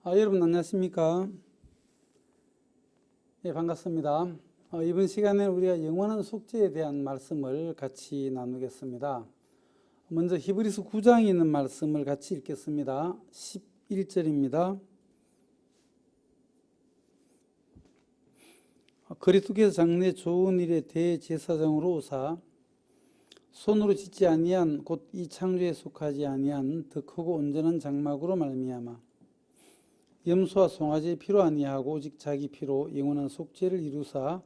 여러분 안녕하십니까? 반갑습니다. 이번 시간에 우리가 영원한 속죄에 대한 말씀을 같이 나누겠습니다. 먼저 히브리서 9장에 있는 말씀을 같이 읽겠습니다. 11절입니다. 그리스도께서 장래 좋은 일의 대제사장으로 오사 손으로 짓지 아니한 곧 이 창조에 속하지 아니한 더 크고 온전한 장막으로 말미암아 염소와 송아지의 피로 아니하고 오직 자기 피로 영원한 속죄를 이루사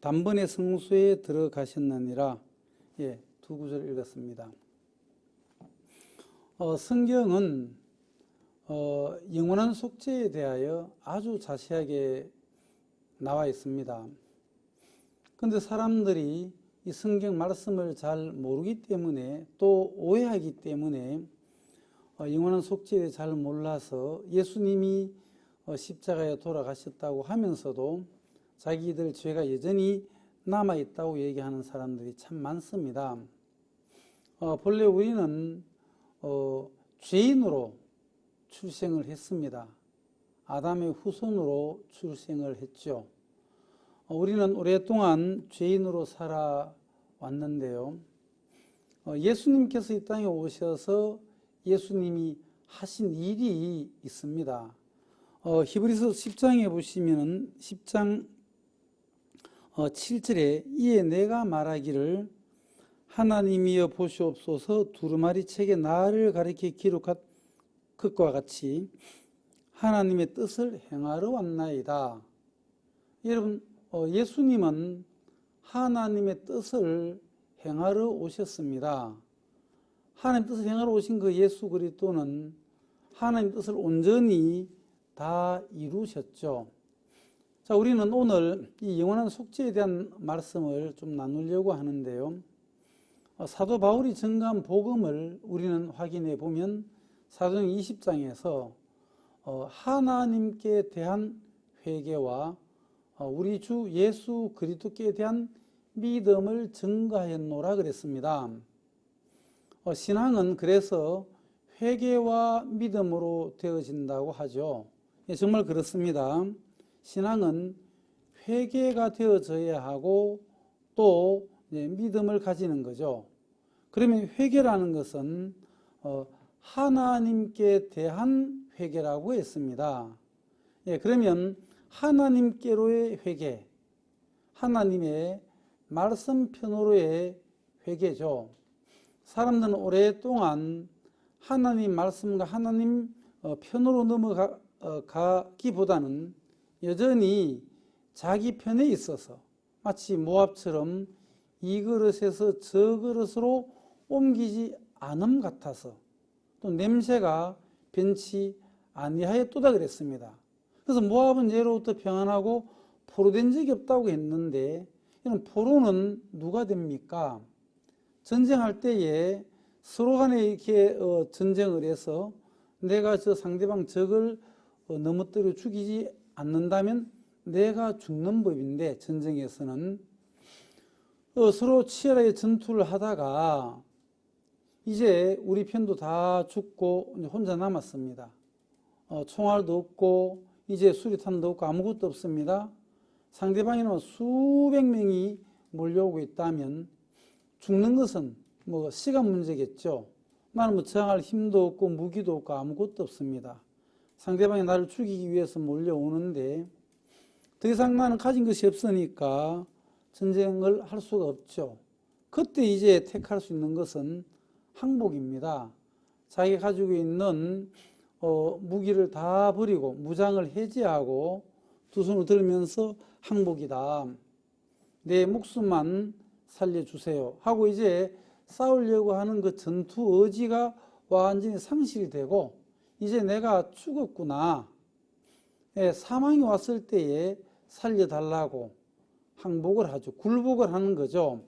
단번에 성소에 들어가셨느니라. 두 구절 읽었습니다. 성경은 영원한 속죄에 대하여 아주 자세하게 나와 있습니다. 그런데 사람들이 이 성경 말씀을 잘 모르기 때문에 또 오해하기 때문에 영원한 속죄에 잘 몰라서 예수님이 십자가에 돌아가셨다고 하면서도 자기들 죄가 여전히 남아있다고 얘기하는 사람들이 참 많습니다. 본래 우리는 죄인으로 출생을 했습니다. 아담의 후손으로 출생을 했죠. 우리는 오랫동안 죄인으로 살아왔는데요. 예수님께서 이 땅에 오셔서 예수님이 하신 일이 있습니다. 히브리서 10장에 보시면은 10장 7절에 이에 내가 말하기를 하나님이여 보시옵소서 두루마리 책에 나를 가리켜 기록한 것과 같이 하나님의 뜻을 행하러 왔나이다. 여러분, 예수님은 하나님의 뜻을 행하러 오셨습니다. 하나님 뜻을 행하러 오신 그 예수 그리스도는 하나님 뜻을 온전히 다 이루셨죠. 자, 우리는 오늘 이 영원한 속죄에 대한 말씀을 좀 나누려고 하는데요. 사도 바울이 전가한 복음을 우리는 확인해 보면 사도행 20장에서 하나님께 대한 회개와 우리 주 예수 그리스도께 대한 믿음을 증거하였노라 그랬습니다. 신앙은 그래서 회개와 믿음으로 되어진다고 하죠. 정말 그렇습니다. 신앙은 회개가 되어져야 하고 또 믿음을 가지는 거죠. 그러면 회개라는 것은 하나님께 대한 회개라고 했습니다. 그러면 하나님께로의 회개, 하나님의 말씀편으로의 회개죠. 사람들은 오랫동안 하나님 말씀과 하나님 편으로 넘어가기보다는 여전히 자기 편에 있어서 마치 모압처럼 이 그릇에서 저 그릇으로 옮기지 않음 같아서 또 냄새가 변치 아니하였도다 그랬습니다. 그래서 모압은 예로부터 평안하고 포로된 적이 없다고 했는데 이런 포로는 누가 됩니까? 전쟁할 때에 서로 간에 이렇게 전쟁을 해서 내가 저 상대방 적을 넘어뜨려 죽이지 않는다면 내가 죽는 법인데 전쟁에서는 서로 치열하게 전투를 하다가 이제 우리 편도 다 죽고 혼자 남았습니다. 총알도 없고 이제 수류탄도 없고 아무것도 없습니다. 상대방에는 수백 명이 몰려오고 있다면 죽는 것은 시간 문제겠죠. 나는 저항할 힘도 없고 무기도 없고 아무것도 없습니다. 상대방이 나를 죽이기 위해서 몰려오는데 더 이상 나는 가진 것이 없으니까 전쟁을 할 수가 없죠. 그때 이제 택할 수 있는 것은 항복입니다. 자기가 가지고 있는 무기를 다 버리고 무장을 해제하고 두 손을 들면서 항복이다. 내 목숨만 살려주세요 하고 이제 싸우려고 하는 그 전투 의지가 완전히 상실되고 이제 내가 죽었구나. 사망이 왔을 때에 살려달라고 항복을 하죠. 굴복을 하는 거죠.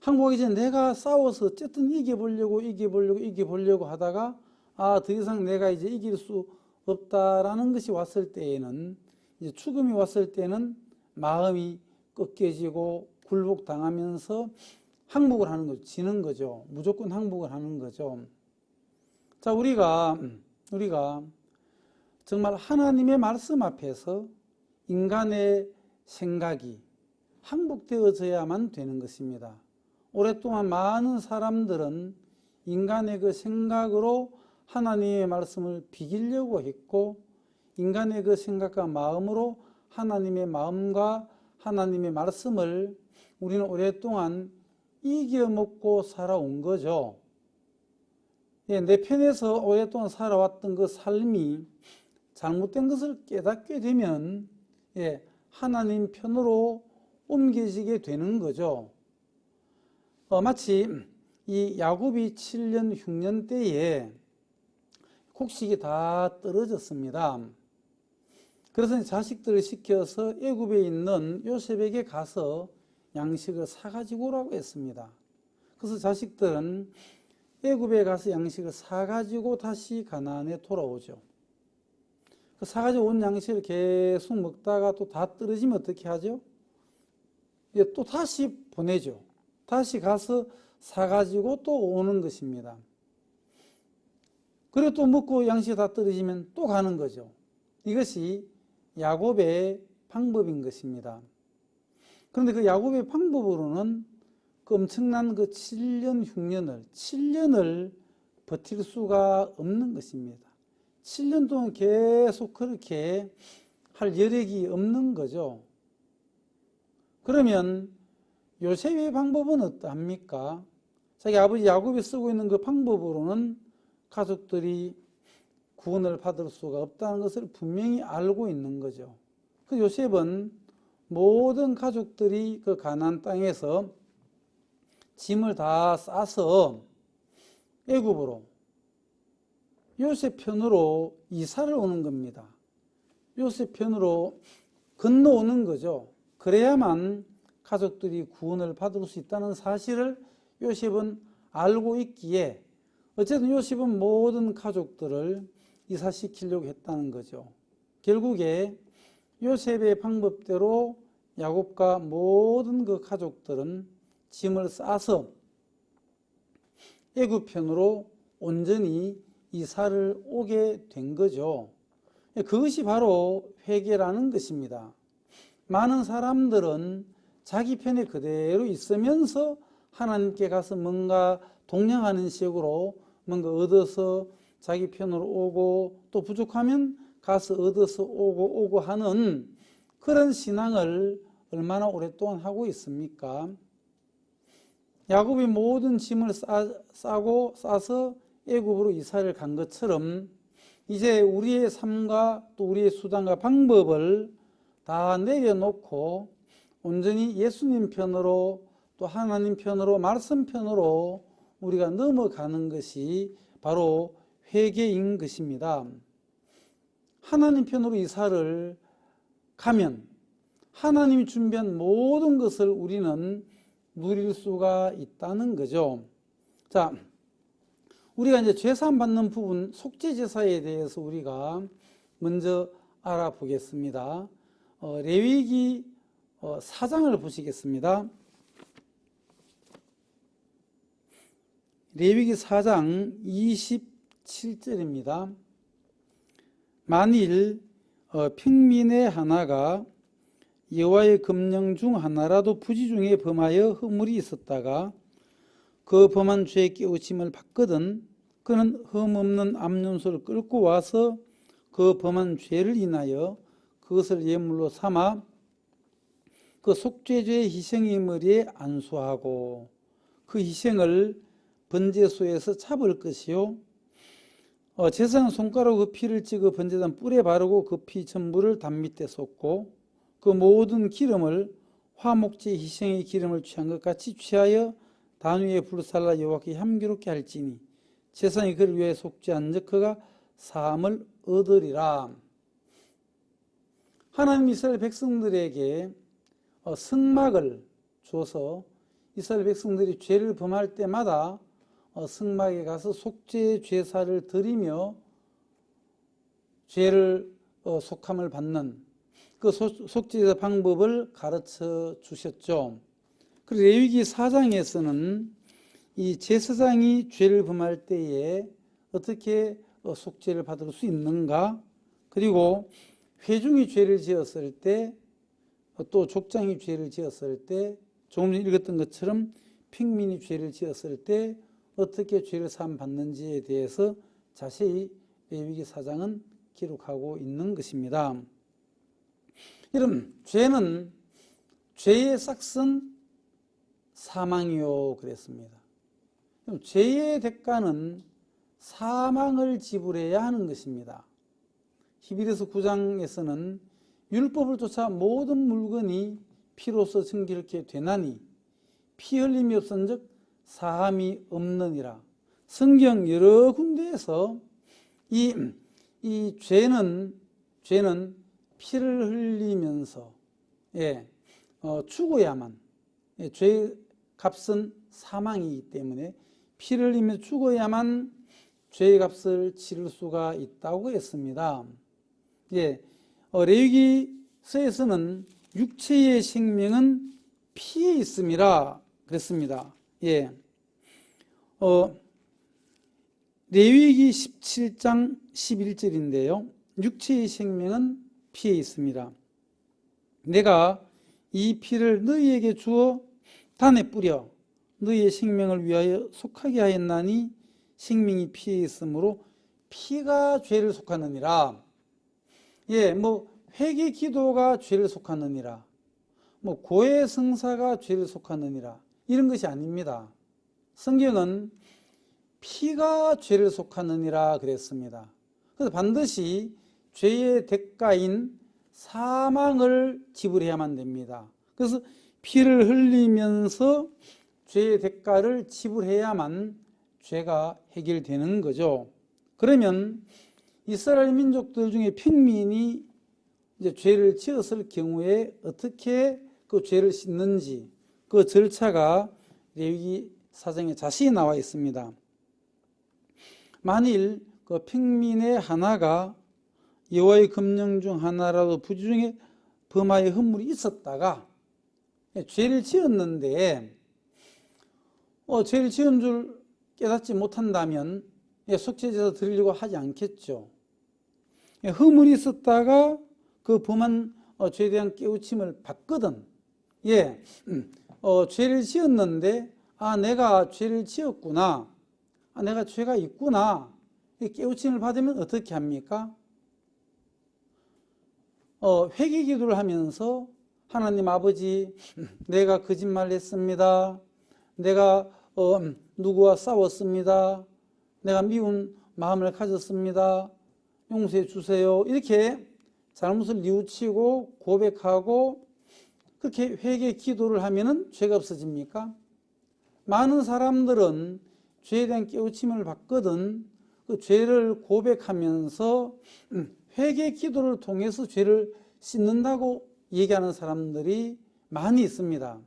항복이 이제 내가 싸워서 어쨌든 이겨보려고 하다가 더 이상 내가 이제 이길 수 없다라는 것이 왔을 때에는 이제 죽음이 왔을 때는 마음이 꺾여지고 굴복당하면서 항복을 하는 거죠. 지는 거죠. 무조건 항복을 하는 거죠. 자, 우리가 정말 하나님의 말씀 앞에서 인간의 생각이 항복되어져야만 되는 것입니다. 오랫동안 많은 사람들은 인간의 그 생각으로 하나님의 말씀을 비기려고 했고, 인간의 그 생각과 마음으로 하나님의 마음과 하나님의 말씀을 우리는 오랫동안 이겨먹고 살아온 거죠. 내 편에서 오랫동안 살아왔던 그 삶이 잘못된 것을 깨닫게 되면 하나님 편으로 옮겨지게 되는 거죠. 마치 이 야곱이 7년 흉년 때에 곡식이 다 떨어졌습니다. 그래서 자식들을 시켜서 애굽에 있는 요셉에게 가서 양식을 사가지고 오라고 했습니다. 그래서 자식들은 애굽에 가서 양식을 사가지고 다시 가나안에 돌아오죠. 사가지고 온 양식을 계속 먹다가 또 다 떨어지면 어떻게 하죠? 또 다시 보내죠. 다시 가서 사가지고 또 오는 것입니다. 그리고 또 먹고 양식이 다 떨어지면 또 가는 거죠. 이것이 야곱의 방법인 것입니다. 그런데 그 야곱의 방법으로는 그 엄청난 그 7년을 버틸 수가 없는 것입니다. 7년 동안 계속 그렇게 할 여력이 없는 거죠. 그러면 요셉의 방법은 어떠합니까? 자기 아버지 야곱이 쓰고 있는 그 방법으로는 가족들이 구원을 받을 수가 없다는 것을 분명히 알고 있는 거죠. 그 요셉은 모든 가족들이 그 가나안 땅에서 짐을 다 싸서 애굽으로 요셉 편으로 이사를 오는 겁니다. 요셉 편으로 건너오는 거죠. 그래야만 가족들이 구원을 받을 수 있다는 사실을 요셉은 알고 있기에 어쨌든 요셉은 모든 가족들을 이사시키려고 했다는 거죠. 결국에 요셉의 방법대로 야곱과 모든 그 가족들은 짐을 싸서 애굽 편으로 온전히 이사를 오게 된 거죠. 그것이 바로 회개라는 것입니다. 많은 사람들은 자기 편에 그대로 있으면서 하나님께 가서 뭔가 동냥하는 식으로 뭔가 얻어서 자기 편으로 오고 또 부족하면 가서 얻어서 오고 하는 그런 신앙을 얼마나 오랫동안 하고 있습니까? 야곱이 모든 짐을 싸서 애굽으로 이사를 간 것처럼 이제 우리의 삶과 또 우리의 수단과 방법을 다 내려놓고 온전히 예수님 편으로 또 하나님 편으로 말씀 편으로 우리가 넘어가는 것이 바로 회개인 것입니다. 하나님 편으로 이사를 가면 하나님이 준비한 모든 것을 우리는 누릴 수가 있다는 거죠. 자, 우리가 이제 죄사함 받는 부분, 속죄제사에 대해서 우리가 먼저 알아보겠습니다. 레위기 4장을 보시겠습니다. 레위기 4장 27절입니다. 만일 평민의 하나가 여호와의 금령 중 하나라도 부지 중에 범하여 허물이 있었다가 그 범한 죄에 깨우침을 받거든 그는 흠 없는 암염소를 끌고 와서 그 범한 죄를 인하여 그것을 예물로 삼아 그 속죄죄의 희생의머리에 안수하고 그 희생을 번제소에서 잡을 것이요 제사장 손가락 그 피를 찍어 번제단 뿔에 바르고 그 피 전부를 담 밑에 쏟고 그 모든 기름을 화목제 희생의 기름을 취한 것 같이 취하여 단 위에 불살라 여호와께 향기롭게 할지니 제사장이 그를 위해 속죄한 즉 그가 사함을 얻으리라. 하나님 이스라엘 백성들에게 성막을 줘서 이스라엘 백성들이 죄를 범할 때마다 성막에 가서 속죄 제사를 드리며 죄를 속함을 받는 그 속죄 방법을 가르쳐 주셨죠. 그리고 레위기 4장에서는 이 제사장이 죄를 범할 때에 어떻게 속죄를 받을 수 있는가, 그리고 회중이 죄를 지었을 때, 또 족장이 죄를 지었을 때, 조금 전에 읽었던 것처럼 핑민이 죄를 지었을 때 어떻게 죄를 사함 받는지에 대해서 자세히 레위기 4장은 기록하고 있는 것입니다. 여러분, 죄의 싹은 사망이요 그랬습니다. 죄의 대가는 사망을 지불해야 하는 것입니다. 히브리서 9장에서는 율법을 쫓아 모든 물건이 피로써 정결케 되나니 피 흘림이 없은즉 사함이 없느니라. 성경 여러 군데에서 이 죄는 피를 흘리면서 죽어야만, 죄의 값은 사망이기 때문에 피를 흘리며 죽어야만 죄의 값을 치를 수가 있다고 했습니다. 레위기서에서는 육체의 생명은 피에 있음이라 그랬습니다. 레위기 17장 11절인데요. 육체의 생명은 피에 있습니다. 내가 이 피를 너희에게 주어 단에 뿌려 너희의 생명을 위하여 속하게 하였나니 생명이 피에 있으므로 피가 죄를 속하느니라. 회개 기도가 죄를 속하느니라. 고해 성사가 죄를 속하느니라. 이런 것이 아닙니다. 성경은 피가 죄를 속하느니라 그랬습니다. 그래서 반드시 죄의 대가인 사망을 지불해야만 됩니다. 그래서 피를 흘리면서 죄의 대가를 지불해야만 죄가 해결되는 거죠. 그러면 이스라엘 민족들 중에 핑민이 이제 죄를 지었을 경우에 어떻게 그 죄를 씻는지 그 절차가 레위기 4장에 자세히 나와 있습니다. 만일 그 핑민의 하나가 여호와의 금령 중 하나라도 부지 중에 범하여 허물이 있었다가 죄를 지었는데 죄를 지은 줄 깨닫지 못한다면 속죄제사 드리려고 하지 않겠죠. 허물이 있었다가 그 범한 죄에 대한 깨우침을 받거든. 죄를 지었는데 내가 죄를 지었구나. 내가 죄가 있구나. 깨우침을 받으면 어떻게 합니까? 회개 기도를 하면서 하나님 아버지, 내가 거짓말을 했습니다. 내가 누구와 싸웠습니다. 내가 미운 마음을 가졌습니다. 용서해 주세요. 이렇게 잘못을 뉘우치고 고백하고 그렇게 회개 기도를 하면은 죄가 없어집니까? 많은 사람들은 죄에 대한 깨우침을 받거든 그 죄를 고백하면서 회개 기도를 통해서 죄를 씻는다고 얘기하는 사람들이 많이 있습니다.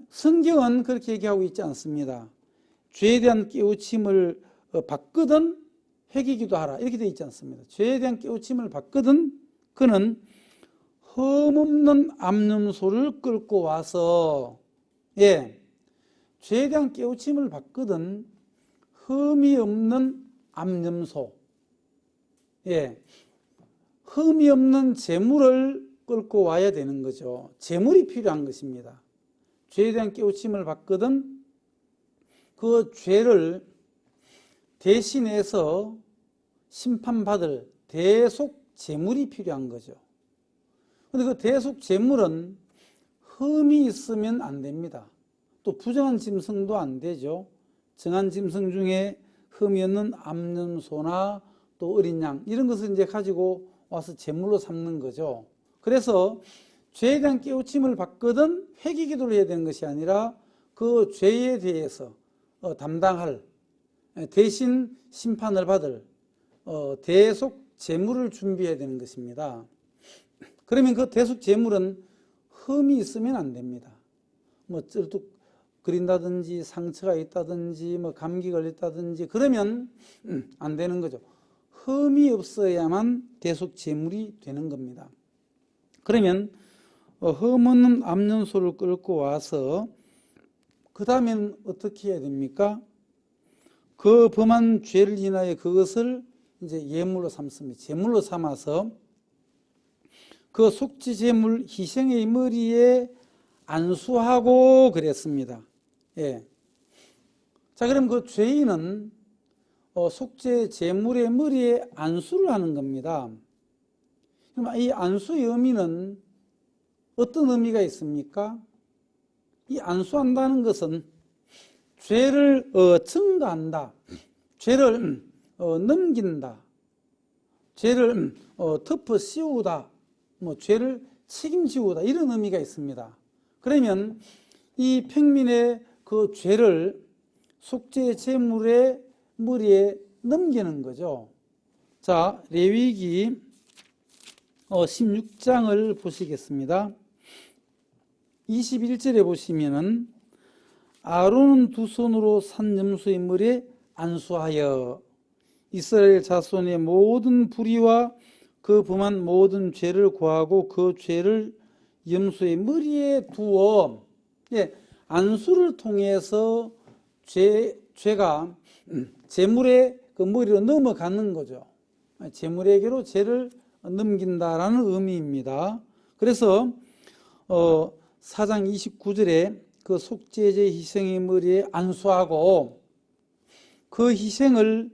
성경은 그렇게 얘기하고 있지 않습니다. 죄에 대한 깨우침을 받거든 회개 기도하라 이렇게 되어 있지 않습니다. 죄에 대한 깨우침을 받거든 그는 흠없는 암염소를 끌고 와서 죄에 대한 깨우침을 받거든 흠이 없는 암염소 흠이 없는 제물을 끌고 와야 되는 거죠. 제물이 필요한 것입니다. 죄에 대한 깨우침을 받거든 그 죄를 대신해서 심판받을 대속 제물이 필요한 거죠. 그런데 그 대속 제물은 흠이 있으면 안 됩니다. 또 부정한 짐승도 안 되죠. 정한 짐승 중에 흠이 없는 암염소나 또 어린 양 이런 것을 이제 가지고 와서 제물로 삼는 거죠. 그래서 죄에 대한 깨우침을 받거든 회개 기도를 해야 되는 것이 아니라 그 죄에 대해서 담당할 대신 심판을 받을 대속 제물을 준비해야 되는 것입니다. 그러면 그 대속 제물은 흠이 있으면 안 됩니다. 쩔뚝 그린다든지 상처가 있다든지 감기 걸렸다든지 그러면 안 되는 거죠. 흠이 없어야만 대속 제물이 되는 겁니다. 그러면 흠 없는 암염소를 끌고 와서 그 다음엔 어떻게 해야 됩니까? 그 범한 죄를 인하여 그것을 이제 예물로 삼습니다. 제물로 삼아서 그 속죄 제물 희생의 머리에 안수하고 그랬습니다. 예. 자, 그럼 그 죄인은 속죄 제물의 머리에 안수를 하는 겁니다. 그럼 이 안수의 의미는 어떤 의미가 있습니까? 이 안수한다는 것은 죄를 증가한다, 죄를 넘긴다, 죄를 덮어 씌우다, 뭐 죄를 책임지우다, 이런 의미가 있습니다. 그러면 이 평민의 그 죄를 속죄 제물의 머리에 넘기는 거죠. 자, 레위기 16장을 보시겠습니다. 21절에 보시면은 아론은 두 손으로 산 염소의 머리에 안수하여 이스라엘 자손의 모든 불의와 그 범한 모든 죄를 고하고 그 죄를 염소의 머리에 두어, 예, 안수를 통해서 죄가 제물의 그 머리로 넘어가는 거죠. 제물에게로 죄를 넘긴다라는 의미입니다. 그래서 4장 29절에 그 속죄제 희생의 머리에 안수하고 그 희생을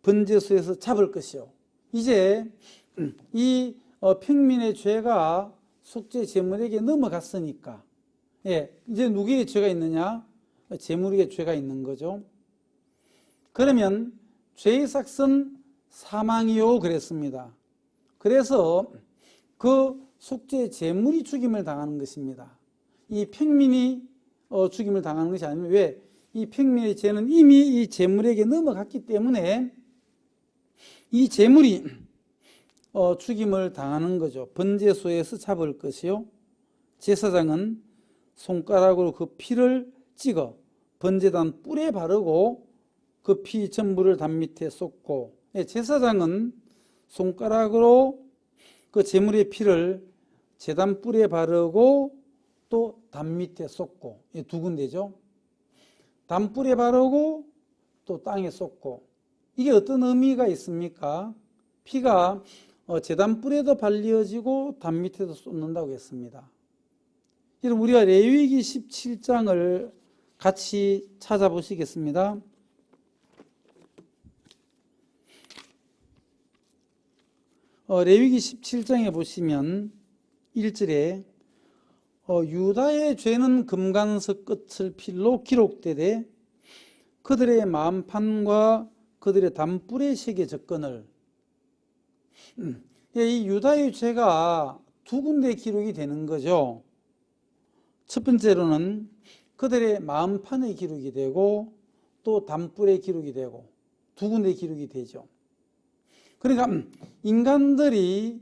번제소에서 잡을 것이요. 이제 이 평민의 죄가 속죄 제물에게 넘어갔으니까, 예, 이제 누구에게 죄가 있느냐? 제물에게 죄가 있는 거죠. 그러면 죄의 삭은 사망이요 그랬습니다. 그래서 그 속죄 제물이 죽임을 당하는 것입니다. 이 평민이 죽임을 당하는 것이 아니면, 왜? 이 평민의 죄는 이미 이 제물에게 넘어갔기 때문에 이 제물이 죽임을 당하는 거죠. 번제소에서 잡을 것이요. 제사장은 손가락으로 그 피를 찍어 번제단 뿔에 바르고 그 피 전부를 단 밑에 쏟고, 제사장은 손가락으로 그 제물의 피를 제단 뿔에 바르고 또 단 밑에 쏟고, 두 군데죠. 단뿔에 바르고 또 땅에 쏟고. 이게 어떤 의미가 있습니까? 피가 제단뿔에도 발려지고 단 밑에도 쏟는다고 했습니다. 여러분, 우리가 레위기 17장을 같이 찾아보시겠습니다. 레위기 17장에 보시면 1절에 유다의 죄는 금관석 끝을 필로 기록되되 그들의 마음판과 그들의 단뿔에 새겨졌거늘. 이 유다의 죄가 두 군데 기록이 되는 거죠. 첫 번째로는 그들의 마음판에 기록이 되고 또 단뿔에 기록이 되고 두 군데 기록이 되죠. 그러니까 인간들이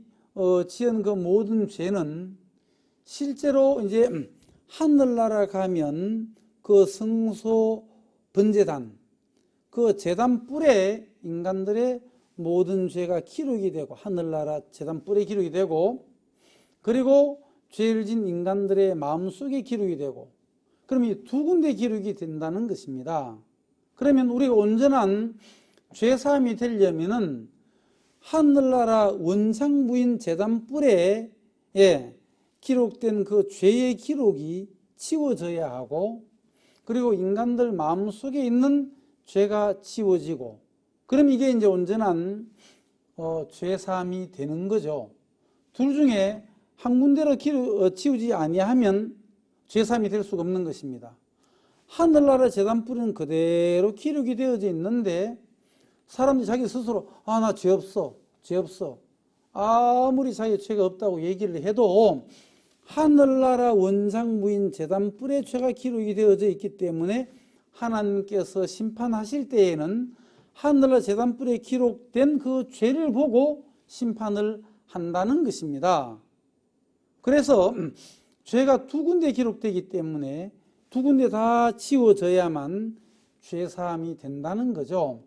지은 그 모든 죄는 실제로 이제 하늘나라 가면 그 성소 번제단, 그 제단 뿔에 인간들의 모든 죄가 기록이 되고, 하늘나라 제단 뿔에 기록이 되고, 그리고 죄를 진 인간들의 마음속에 기록이 되고, 그럼 이 두 군데 기록이 된다는 것입니다. 그러면 우리가 온전한 죄사함이 되려면은 하늘나라 원상부인 제단 뿔에 기록된 그 죄의 기록이 지워져야 하고, 그리고 인간들 마음속에 있는 죄가 지워지고, 그럼 이게 이제 온전한 죄사함이 되는 거죠. 둘 중에 한 군데로 지우지 아니하면 죄사함이 될 수가 없는 것입니다. 하늘나라 제단뿔은 그대로 기록이 되어져 있는데 사람들이 자기 스스로 나 죄 없어, 죄 없어, 아무리 자기 죄가 없다고 얘기를 해도 하늘나라 원상무인 제단뿔에 죄가 기록이 되어져 있기 때문에 하나님께서 심판하실 때에는 하늘나라 제단뿔에 기록된 그 죄를 보고 심판을 한다는 것입니다. 그래서 죄가 두 군데 기록되기 때문에 두 군데 다 지워져야만 죄사함이 된다는 거죠.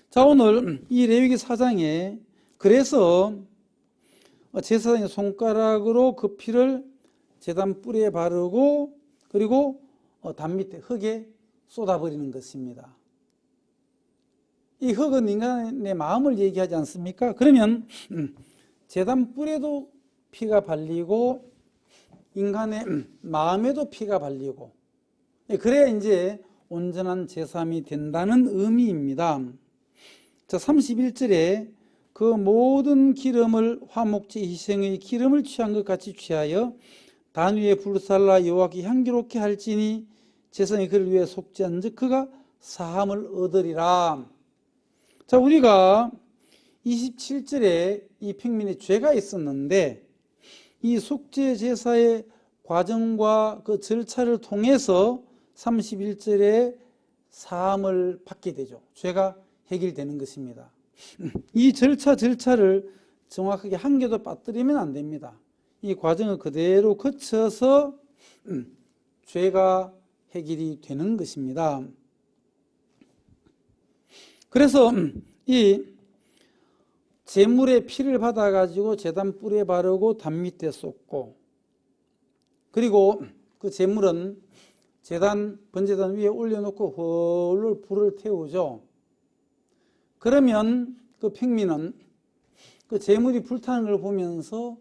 자, 오늘 이 레위기 4장에 그래서 제사장의 손가락으로 그 피를 제단 뿔에 바르고 그리고 단 밑에 흙에 쏟아버리는 것입니다. 이 흙은 인간의 마음을 얘기하지 않습니까? 그러면 제단 뿔에도 피가 발리고 인간의 마음에도 피가 발리고, 그래야 이제 온전한 제사함이 된다는 의미입니다. 자, 31절에 그 모든 기름을 화목제 희생의 기름을 취한 것 같이 취하여 단 위에 불살라 여호와께 향기롭게 할지니 제사장이 그를 위해 속죄한즉 그가 사함을 얻으리라. 자, 우리가 27절에 이 평민의 죄가 있었는데 이 속죄 제사의 과정과 그 절차를 통해서 31절에 사함을 받게 되죠. 죄가 해결되는 것입니다. 이 절차를 정확하게 한 개도 빠뜨리면 안 됩니다. 이 과정을 그대로 거쳐서 죄가 해결이 되는 것입니다. 그래서 이 제물의 피를 받아가지고 제단 뿔에 바르고 단 밑에 쏟고, 그리고 그 제물은 번제단 위에 올려놓고 홀로 불을 태우죠. 그러면 그 평민은 그 제물이 불타는 걸 보면서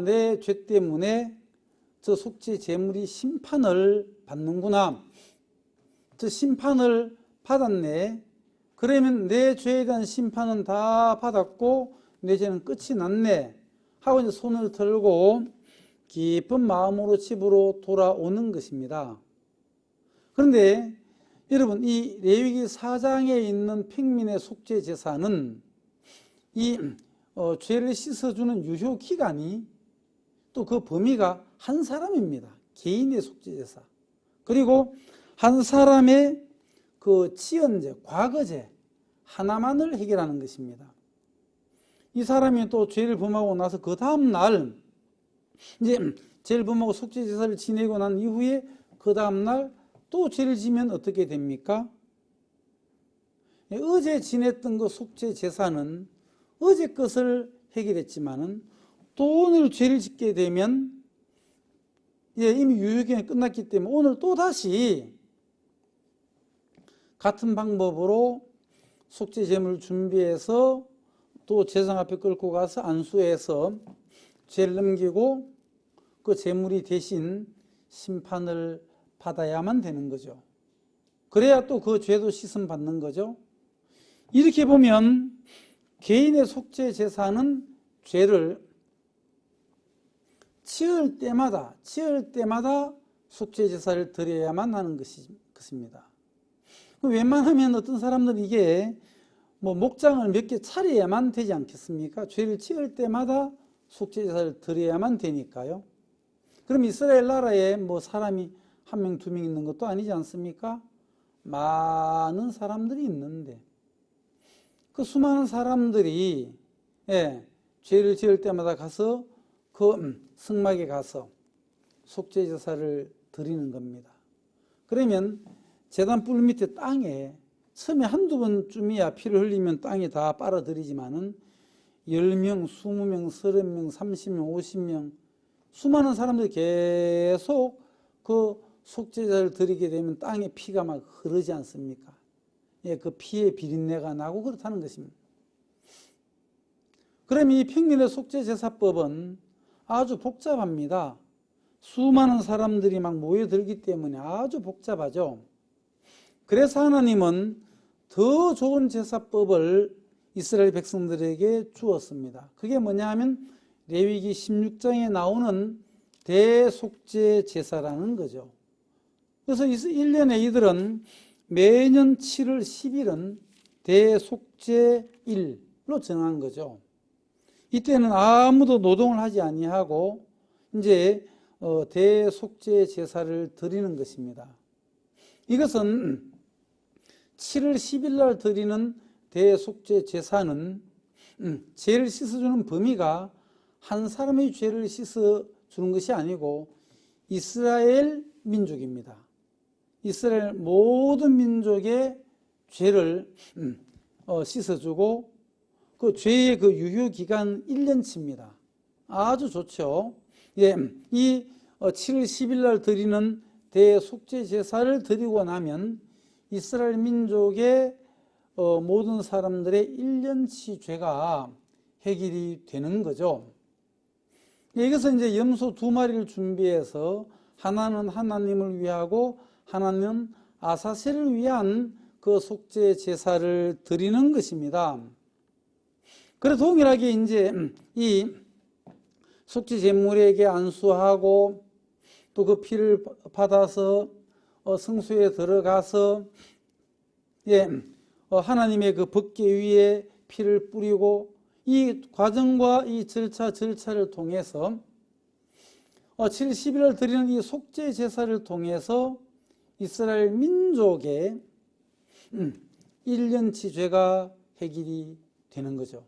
내 죄 때문에 저 속죄 제물이 심판을 받는구나. 저 심판을 받았네. 그러면 내 죄에 대한 심판은 다 받았고 내 죄는 끝이 났네 하고 이제 손을 들고 깊은 마음으로 집으로 돌아오는 것입니다. 그런데 여러분, 이 레위기 4장에 있는 평민의 속죄 제사는 이 죄를 씻어주는 유효 기간이 또 그 범위가 한 사람입니다. 개인의 속죄 제사. 그리고 한 사람의 그 지연죄, 과거죄 하나만을 해결하는 것입니다. 이 사람이 또 죄를 범하고 나서 그 다음 날 이제 죄를 범하고 속죄 제사를 지내고 난 이후에 그 다음 날 또 죄를 지면 어떻게 됩니까? 어제 지냈던 그 속죄 제사는 어제 것을 해결했지만은 또 오늘 죄를 짓게 되면 이미 유효기간이 끝났기 때문에 오늘 또 다시 같은 방법으로 속죄 제물을 준비해서 또 제사장 앞에 끌고 가서 안수해서 죄를 넘기고 그 제물이 대신 심판을 받아야만 되는 거죠. 그래야 또 그 죄도 씻음 받는 거죠. 이렇게 보면 개인의 속죄 제사는 죄를 치을 때마다 속죄 제사를 드려야만 하는 것입니다. 웬만하면 어떤 사람들은 이게 목장을 몇 개 차려야만 되지 않겠습니까? 죄를 치을 때마다 속죄 제사를 드려야만 되니까요. 그럼 이스라엘 나라에 사람이 한 명, 두 명 있는 것도 아니지 않습니까? 많은 사람들이 있는데 그 수많은 사람들이 죄를 지을 때마다 가서 그 성막에 가서 속죄 제사를 드리는 겁니다. 그러면 제단 뿔 밑에 땅에 처음에 한두 번쯤이야 피를 흘리면 땅에 다 빨아들이지만은 10명, 20명, 30명, 30명, 50명 수많은 사람들이 계속 그 속죄제를 드리게 되면 땅에 피가 막 흐르지 않습니까? 그 피의 비린내가 나고 그렇다는 것입니다. 그럼 이 평민의 속죄제사법은 아주 복잡합니다. 수많은 사람들이 막 모여들기 때문에 아주 복잡하죠. 그래서 하나님은 더 좋은 제사법을 이스라엘 백성들에게 주었습니다. 그게 뭐냐 하면 레위기 16장에 나오는 대속죄 제사라는 거죠. 그래서 1년에 이들은 매년 7월 10일은 대속죄일로 정한 거죠. 이때는 아무도 노동을 하지 아니하고 이제 대속죄 제사를 드리는 것입니다. 이것은 7월 10일 날 드리는 대속죄 제사는 죄를 씻어주는 범위가 한 사람의 죄를 씻어주는 것이 아니고 이스라엘 민족입니다. 이스라엘 모든 민족의 죄를 씻어주고 그 죄의 그 유효기간 1년치입니다. 아주 좋죠. 이 7월 10일 날 드리는 대속죄 제사를 드리고 나면 이스라엘 민족의 모든 사람들의 1년치 죄가 해결이 되는 거죠. 이것은 이제 염소 2마리를 준비해서 하나는 하나님을 위하고 하나는 아사셀을 위한 그 속죄 제사를 드리는 것입니다. 그래 동일하게 이제 이 속죄 제물에게 안수하고 또 그 피를 받아서 성소에 들어가서 하나님의 그 법궤 위에 피를 뿌리고 이 과정과 이 절차를 통해서 70일을 드리는 이 속죄 제사를 통해서 이스라엘 민족의 1년치 죄가 해결이 되는 거죠.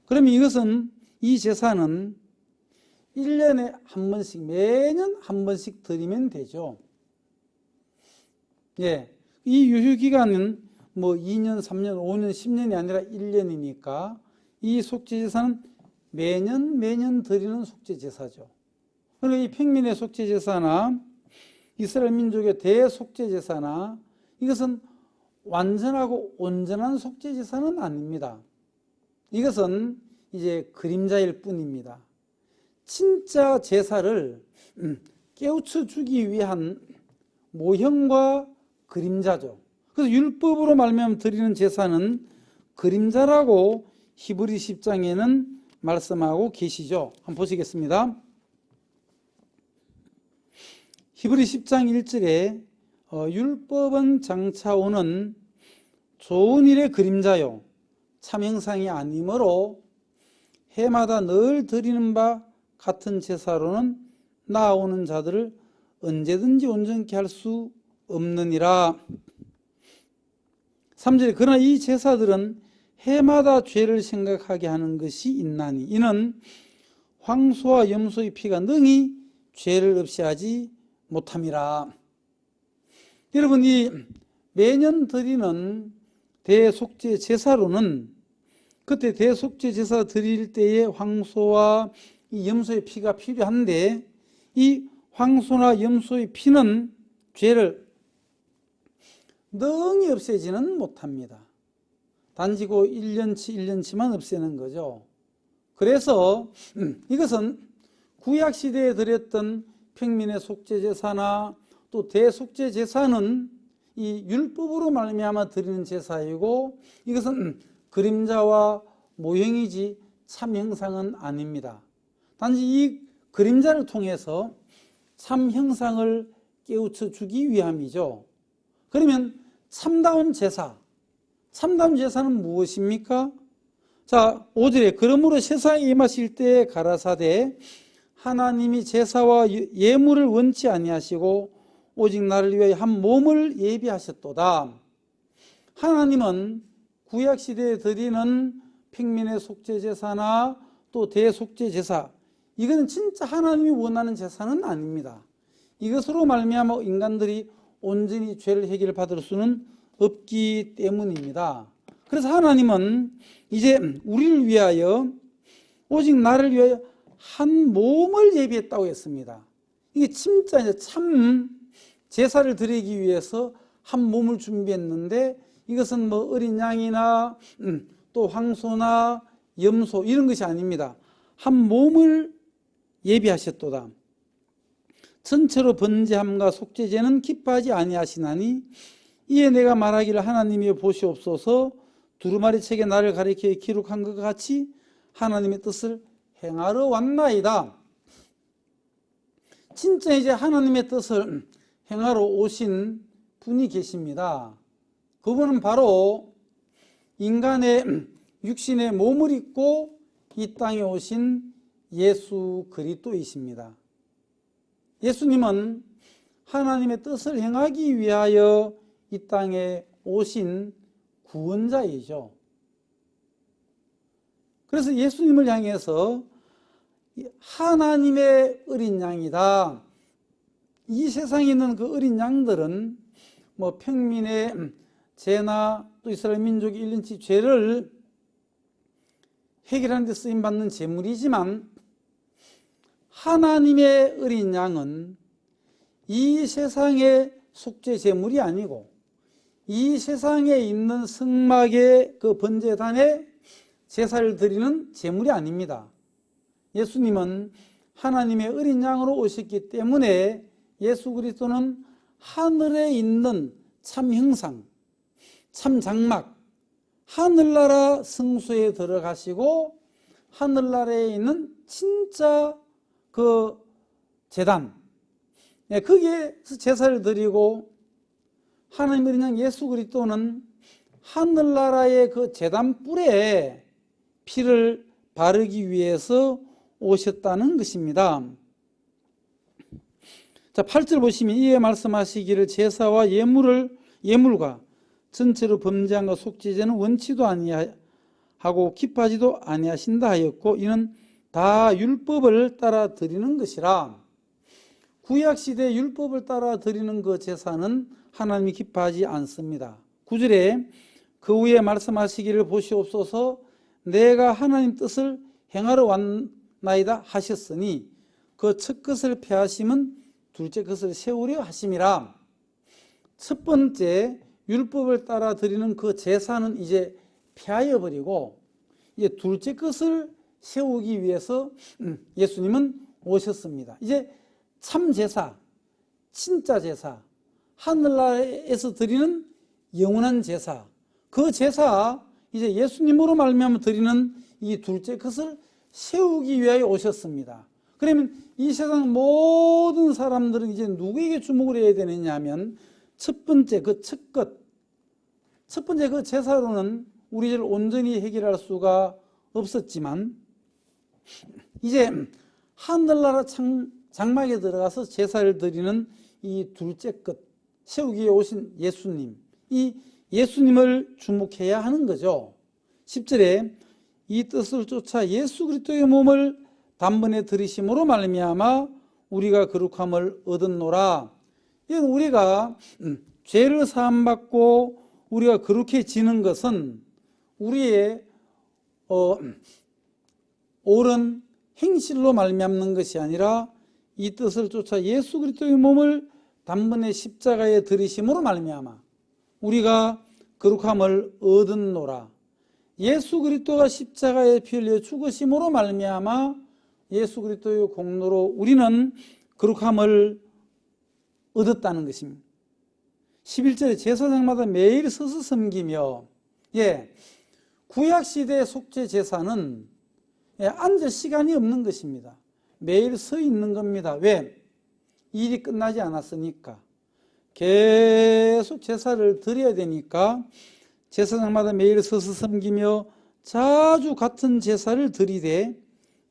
그러면 이것은 이 제사는 1년에 한 번씩, 매년 한 번씩 드리면 되죠. 이 유효기간은 뭐 2년, 3년, 5년, 10년이 아니라 1년이니까 이 속죄제사는 매년 드리는 속죄제사죠. 그리고 이 평민의 속죄제사나 이스라엘 민족의 대속죄제사나 이것은 완전하고 온전한 속죄제사는 아닙니다. 이것은 이제 그림자일 뿐입니다. 진짜 제사를 깨우쳐 주기 위한 모형과 그림자죠. 그래서 율법으로 말미암아 드리는 제사는 그림자라고 히브리 10장에는 말씀하고 계시죠. 한번 보시겠습니다. 히브리 10장 1절에 율법은 장차 오는 좋은 일의 그림자요 참 형상이 아니므로 해마다 늘 드리는 바 같은 제사로는 나아오는 자들을 언제든지 온전케 할 수 없느니라. 3절에 그러나 이 제사들은 해마다 죄를 생각하게 하는 것이 있나니 이는 황소와 염소의 피가 능히 죄를 없이 하지 못함이라. 여러분 이 매년 드리는 대속죄 제사로는 그때 대속죄 제사 드릴 때에 황소와 이 염소의 피가 필요한데 이 황소나 염소의 피는 죄를 능히 없애지는 못합니다. 단지 그 1년치만 없애는 거죠. 그래서 이것은 구약시대에 드렸던 평민의 속죄제사나 또 대속죄제사는 이 율법으로 말미암아 드리는 제사이고 이것은 그림자와 모형이지 참 형상은 아닙니다. 단지 이 그림자를 통해서 참 형상을 깨우쳐 주기 위함이죠. 그러면 참다운 제사는 무엇입니까? 자, 5절에 그러므로 세상에 임하실 때 가라사대 하나님이 제사와 예물을 원치 아니하시고 오직 나를 위하여 한 몸을 예비하셨도다. 하나님은 구약시대에 드리는 평민의 속죄제사나 또 대속죄제사 이거는 진짜 하나님이 원하는 제사는 아닙니다. 이것으로 말미암아 인간들이 온전히 죄를 해결받을 수는 없기 때문입니다. 그래서 하나님은 이제 우리를 위하여 오직 나를 위하여 한 몸을 예비했다고 했습니다. 이게 진짜 이제 참 제사를 드리기 위해서 한 몸을 준비했는데 이것은 뭐 어린 양이나 또 황소나 염소 이런 것이 아닙니다. 한 몸을 예비하셨도다. 전체로 번제함과 속죄제는 기뻐하지 아니하시나니 이에 내가 말하기를 하나님이여 보시옵소서 두루마리 책에 나를 가리켜 기록한 것 같이 하나님의 뜻을 행하러 왔나이다. 진짜 이제 하나님의 뜻을 행하러 오신 분이 계십니다. 그분은 바로 인간의 육신의 몸을 입고 이 땅에 오신 예수 그리스도이십니다. 예수님은 하나님의 뜻을 행하기 위하여 이 땅에 오신 구원자이죠. 그래서 예수님을 향해서 하나님의 어린 양이다. 이 세상에 있는 그 어린 양들은 뭐 평민의 죄나 또 이스라엘 민족의 1년치 죄를 해결하는 데 쓰임받는 제물이지만 하나님의 어린 양은 이 세상의 속죄 제물이 아니고 이 세상에 있는 성막의 그 번제단에 제사를 드리는 제물이 아닙니다. 예수님은 하나님의 어린 양으로 오셨기 때문에 예수 그리스도는 하늘에 있는 참 형상, 참 장막, 하늘나라 성소에 들어가시고 하늘나라에 있는 진짜 그 제단, 거기에서 제사를 드리고 하나님의 어린 양 예수 그리스도는 하늘나라의 그 제단 뿔에 피를 바르기 위해서 오셨다는 것입니다. 자, 8절 보시면 이에 말씀하시기를 제사와 예물과 전체로 범죄한 것 속죄제는 원치도 아니하고 기뻐하지도 아니하신다 하였고 이는 다 율법을 따라 드리는 것이라. 구약시대 율법을 따라 드리는 그 제사는 하나님이 기뻐하지 않습니다. 9절에 그 후에 말씀하시기를 보시옵소서 내가 하나님 뜻을 행하러 왔나이다 하셨으니 그 첫 것을 폐하심은 둘째 것을 세우려 하심이라. 첫 번째 율법을 따라 드리는 그 제사는 이제 폐하여 버리고 이제 둘째 것을 세우기 위해서 예수님은 오셨습니다. 이제 참 제사, 진짜 제사, 하늘나라에서 드리는 영원한 제사, 그 제사 이제 예수님으로 말미암아 드리는 이 둘째 것을 세우기 위하여 오셨습니다. 그러면 이 세상 모든 사람들은 이제 누구에게 주목을 해야 되느냐 하면 첫 번째 그 첫 번째 그 제사로는 우리 죄를 온전히 해결할 수가 없었지만 이제 하늘나라 장막에 들어가서 제사를 드리는 이 둘째 것 세우기 위해 오신 예수님, 이 예수님을 주목해야 하는 거죠. 10절에 이 뜻을 쫓아 예수 그리스도의 몸을 단번에 들이심으로 말미암아 우리가 거룩함을 얻었노라. 이건 우리가 죄를 사함받고 우리가 거룩해지는 것은 우리의 옳은 행실로 말미암는 것이 아니라 이 뜻을 쫓아 예수 그리스도의 몸을 단번에 십자가에 들이심으로 말미암아 우리가 거룩함을 얻었노라. 예수 그리스도가 십자가에 피 흘려 죽으심으로 말미암아 예수 그리스도의 공로로 우리는 거룩함을 얻었다는 것입니다. 11절에 제사장마다 매일 서서 섬기며 구약시대의 속죄 제사는 앉을 시간이 없는 것입니다. 매일 서 있는 겁니다. 왜? 일이 끝나지 않았으니까. 계속 제사를 드려야 되니까 제사장마다 매일 서서 섬기며 자주 같은 제사를 드리되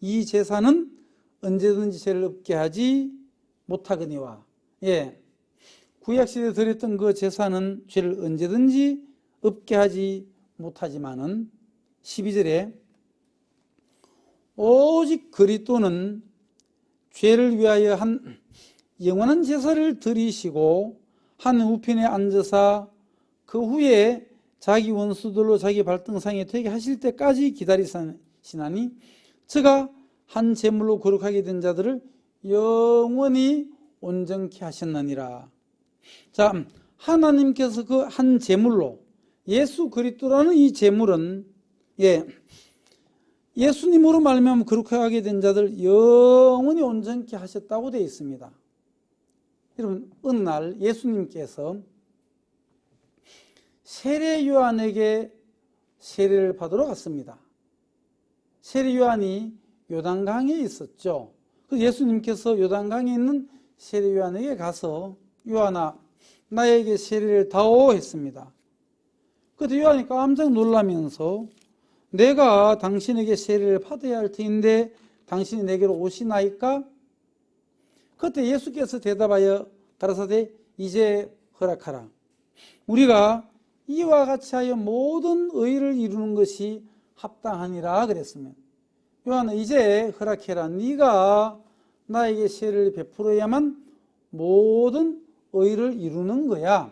이 제사는 언제든지 죄를 없게 하지 못하거니와. 구약시대에 드렸던 그 제사는 죄를 언제든지 없게 하지 못하지만은 12절에 오직 그리스도는 죄를 위하여 한 영원한 제사를 드리시고 하늘 우편에 앉으사 그 후에 자기 원수들로 자기 발등상에 되게 하실 때까지 기다리시나니 저가 한 제물로 거룩하게 된 자들을 영원히 온전케 하셨느니라. 자, 하나님께서 그 한 제물로 예수 그리스도라는 이 제물은 예수님으로 말미암아 거룩하게 된 자들 영원히 온전케 하셨다고 되어 있습니다. 여러분, 어느 날 예수님께서 세례 요한에게 세례를 받으러 갔습니다. 세례 요한이 요단강에 있었죠. 그래서 예수님께서 요단강에 있는 세례 요한에게 가서 요한아 나에게 세례를 다오 했습니다. 그때 요한이 깜짝 놀라면서 내가 당신에게 세례를 받아야 할 터인데 당신이 내게로 오시나이까? 그때 예수께서 대답하여 가라사대 이제 허락하라. 우리가 이와 같이 하여 모든 의를 이루는 것이 합당하니라 그랬으면 요한은 이제 허락해라. 네가 나에게 세례를 베풀어야만 모든 의를 이루는 거야.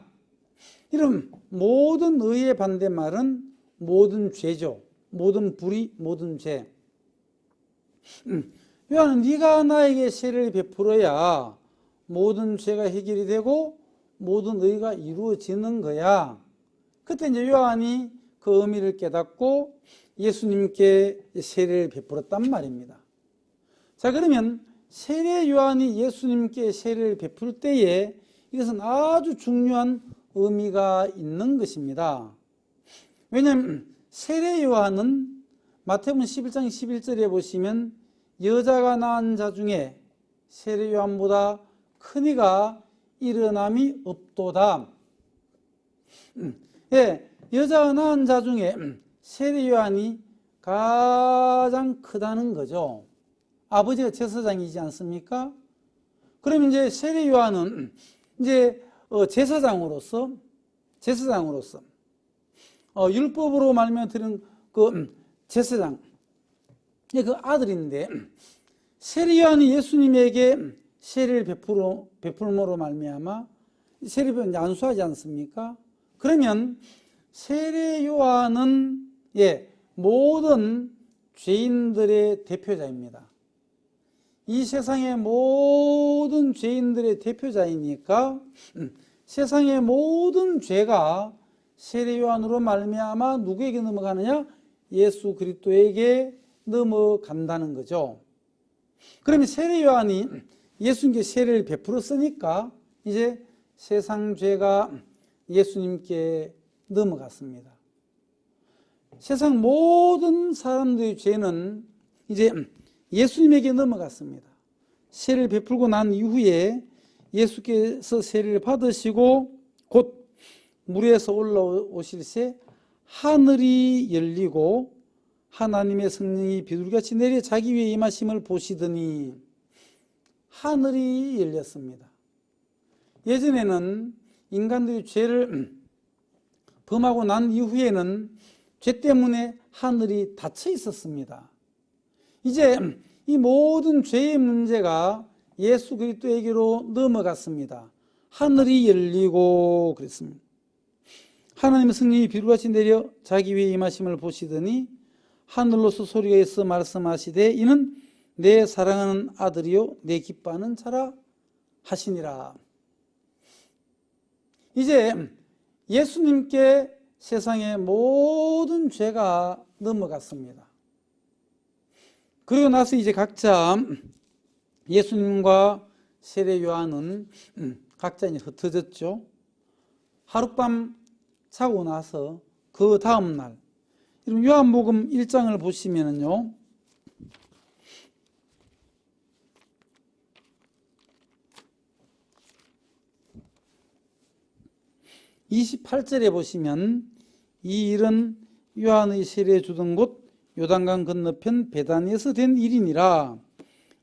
이런 모든 의의 반대말은 모든 죄죠. 모든 불의, 모든 죄. 요한은 네가 나에게 세례를 베풀어야 모든 죄가 해결이 되고 모든 의가 이루어지는 거야. 그때 이제 요한이 그 의미를 깨닫고 예수님께 세례를 베풀었단 말입니다. 자, 그러면 세례 요한이 예수님께 세례를 베풀 때에 이것은 아주 중요한 의미가 있는 것입니다. 왜냐하면 세례 요한은 마태복음 11장 11절에 보시면 여자가 낳은 자 중에 세례 요한보다 큰 이가 일어남이 없도다. 예, 여자가 낳은 자 중에 세례 요한이 가장 크다는 거죠. 아버지가 제사장이지 않습니까? 그럼 이제 세례 요한은 이제 제사장으로서 율법으로 말미암아 드린 그 제사장 그 아들인데 세례 요한이 예수님에게 세례를 베풀므로 말미암아 세례를 안수하지 않습니까? 그러면 세례 요한은 모든 죄인들의 대표자입니다. 이 세상의 모든 죄인들의 대표자이니까 세상의 모든 죄가 세례 요한으로 말미암아 누구에게 넘어가느냐? 예수 그리스도에게 넘어간다는 거죠. 그러면 세례 요한이 예수님께 세례를 베풀었으니까 이제 세상 죄가 예수님께 넘어갔습니다. 세상 모든 사람들의 죄는 이제 예수님에게 넘어갔습니다. 세례를 베풀고 난 이후에 예수께서 세례를 받으시고 곧 물에서 올라오실 새 하늘이 열리고 하나님의 성령이 비둘기같이 내려 자기 위에 임하심을 보시더니 하늘이 열렸습니다. 예전에는 인간들이 죄를 범하고 난 이후에는 죄 때문에 하늘이 닫혀 있었습니다. 이제 이 모든 죄의 문제가 예수 그리스도에게로 넘어갔습니다. 하늘이 열리고 그랬습니다. 하나님의 성령이 비둘기같이 내려 자기 위에 임하심을 보시더니 하늘로서 소리가 있어 말씀하시되 이는 내 사랑하는 아들이요 내 기뻐하는 자라 하시니라. 이제 예수님께 세상의 모든 죄가 넘어갔습니다. 그리고 나서 이제 각자 예수님과 세례 요한은 각자 이제 흩어졌죠. 하룻밤 자고 나서 그 다음 날, 요한복음 1장을 보시면은요, 28절에 보시면 이 일은 요한의 세례 주던 곳 요단강 건너편 베다니에서 된 일이니라.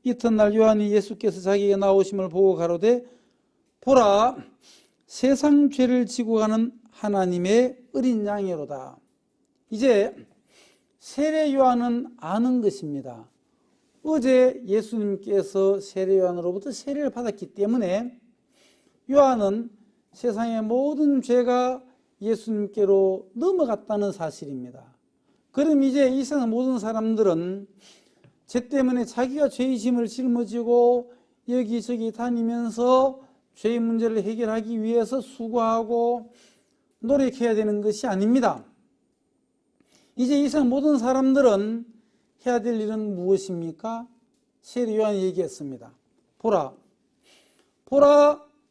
이튿날 요한이 예수께서 자기에게 나오심을 보고 가로되 보라 세상 죄를 지고 가는 하나님의 어린 양이로다. 이제 세례 요한은 아는 것입니다. 어제 예수님께서 세례 요한으로부터 세례를 받았기 때문에 요한은 세상의 모든 죄가 예수님께로 넘어갔다는 사실입니다. 그럼 이제 이 세상 모든 사람들은 죄 때문에 자기가 죄의심을 짊어지고 여기저기 다니면서 죄의 문제를 해결하기 위해서 수고하고 노력해야 되는 것이 아닙니다. 이제 이 세상 모든 사람들은 해야 될 일은 무엇입니까? 세례 요한이 얘기했습니다. 보라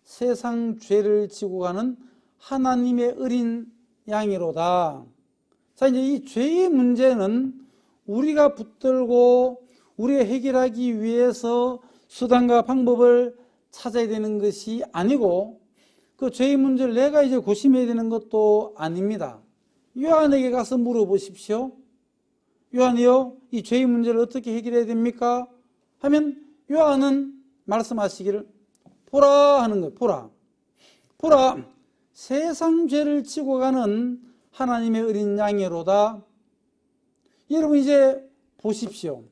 세상 죄를 지고 가는 하나님의 어린 양이로다. 자, 이제 이 죄의 문제는 우리가 붙들고 우리가 해결하기 위해서 수단과 방법을 찾아야 되는 것이 아니고 그 죄의 문제를 내가 이제 고심해야 되는 것도 아닙니다. 요한에게 가서 물어보십시오. 요한이요, 이 죄의 문제를 어떻게 해결해야 됩니까? 하면 요한은 말씀하시기를 보라 하는 거예요. 보라 세상 죄를 지고 가는 하나님의 어린 양이로다. 여러분 이제 보십시오.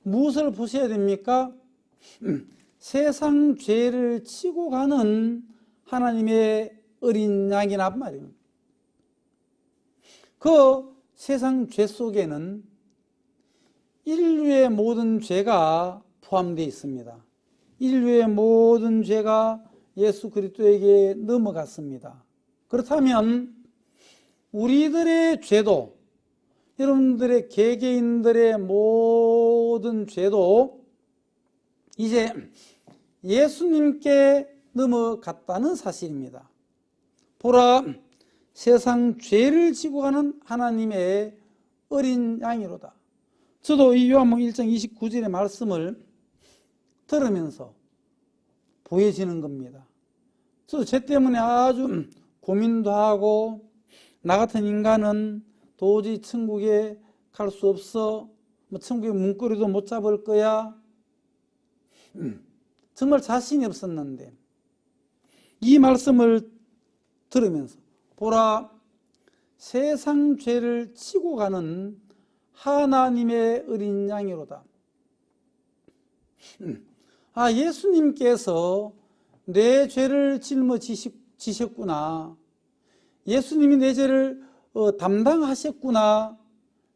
무엇을 보셔야 됩니까? 세상 죄를 지고 가는 하나님의 어린 양이란 말이에요. 그 세상 죄 속에는 인류의 모든 죄가 포함되어 있습니다. 인류의 모든 죄가 예수 그리스도에게 넘어갔습니다. 그렇다면 우리들의 죄도, 여러분들의 개개인들의 모든 죄도 이제 예수님께 넘어갔다는 사실입니다. 보라, 세상 죄를 지고 가는 하나님의 어린 양이로다. 저도 이 요한복음 1장 29절의 말씀을 들으면서 보여지는 겁니다. 저도 죄 때문에 아주 고민도 하고, 나 같은 인간은 도저히 천국에 갈 수 없어, 천국의 문고리도 못 잡을 거야, 정말 자신이 없었는데 이 말씀을 들으면서 보라, 세상 죄를 치고 가는 하나님의 어린 양이로다. 예수님께서 내 죄를 짊어지셨구나. 예수님이 내 죄를 담당하셨구나.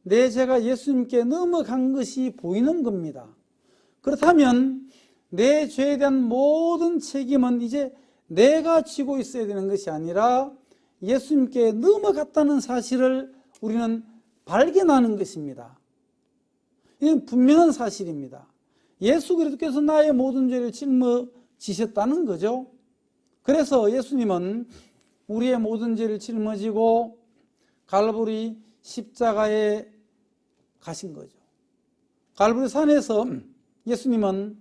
내 죄가 예수님께 넘어간 것이 보이는 겁니다. 그렇다면 내 죄에 대한 모든 책임은 이제 내가 지고 있어야 되는 것이 아니라 예수님께 넘어갔다는 사실을 우리는 발견하는 것입니다. 이건 분명한 사실입니다. 예수 그리스도께서 나의 모든 죄를 짊어지셨다는 거죠. 그래서 예수님은 우리의 모든 죄를 짊어지고 갈보리 십자가에 가신 거죠. 갈보리 산에서 예수님은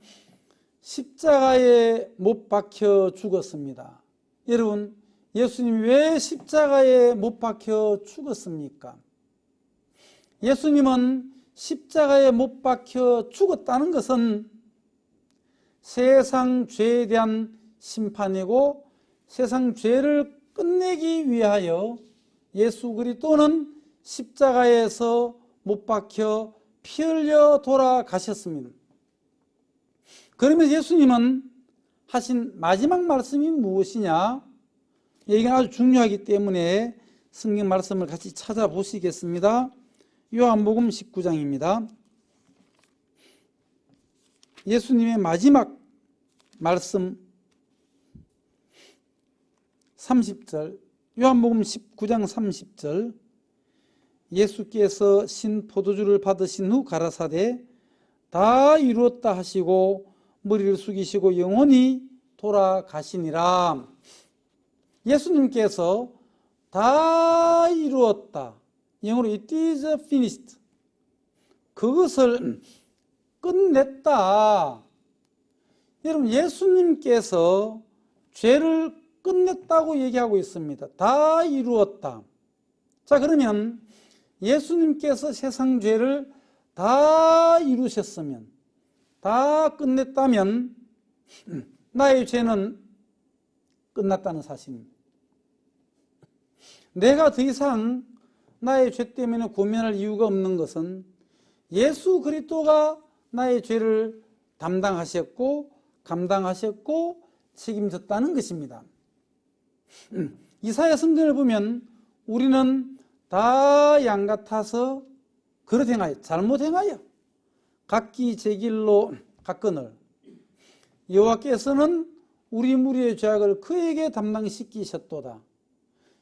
십자가에 못 박혀 죽었습니다. 여러분, 예수님이 왜 십자가에 못 박혀 죽었습니까? 예수님은 십자가에 못 박혀 죽었다는 것은 세상 죄에 대한 심판이고, 세상 죄를 끝내기 위하여 예수 그리스도는 십자가에서 못 박혀 피 흘려 돌아가셨습니다. 그러면서 예수님은 하신 마지막 말씀이 무엇이냐? 이게 아주 중요하기 때문에 성경 말씀을 같이 찾아보시겠습니다. 요한복음 19장입니다. 예수님의 마지막 말씀 30절, 요한복음 19장 30절, 예수께서 신 포도주를 받으신 후 가라사대 다 이루었다 하시고 머리를 숙이시고 영원히 돌아가시니라. 예수님께서 다 이루었다, 영어로 it is finished, 그것을 끝냈다. 여러분, 예수님께서 죄를 끝냈다고 얘기하고 있습니다. 다 이루었다. 자, 그러면 예수님께서 세상 죄를 다 이루셨으면, 다 끝냈다면 나의 죄는 끝났다는 사실입니다. 내가 더 이상 나의 죄 때문에 고민할 이유가 없는 것은 예수 그리스도가 나의 죄를 담당하셨고 감당하셨고 책임졌다는 것입니다. 이사야 성경을 보면 우리는 다 양 같아서 그릇 행하여, 잘못 행하여 각기 제 길로 갔거늘 여호와께서는 우리 무리의 죄악을 그에게 담당시키셨도다.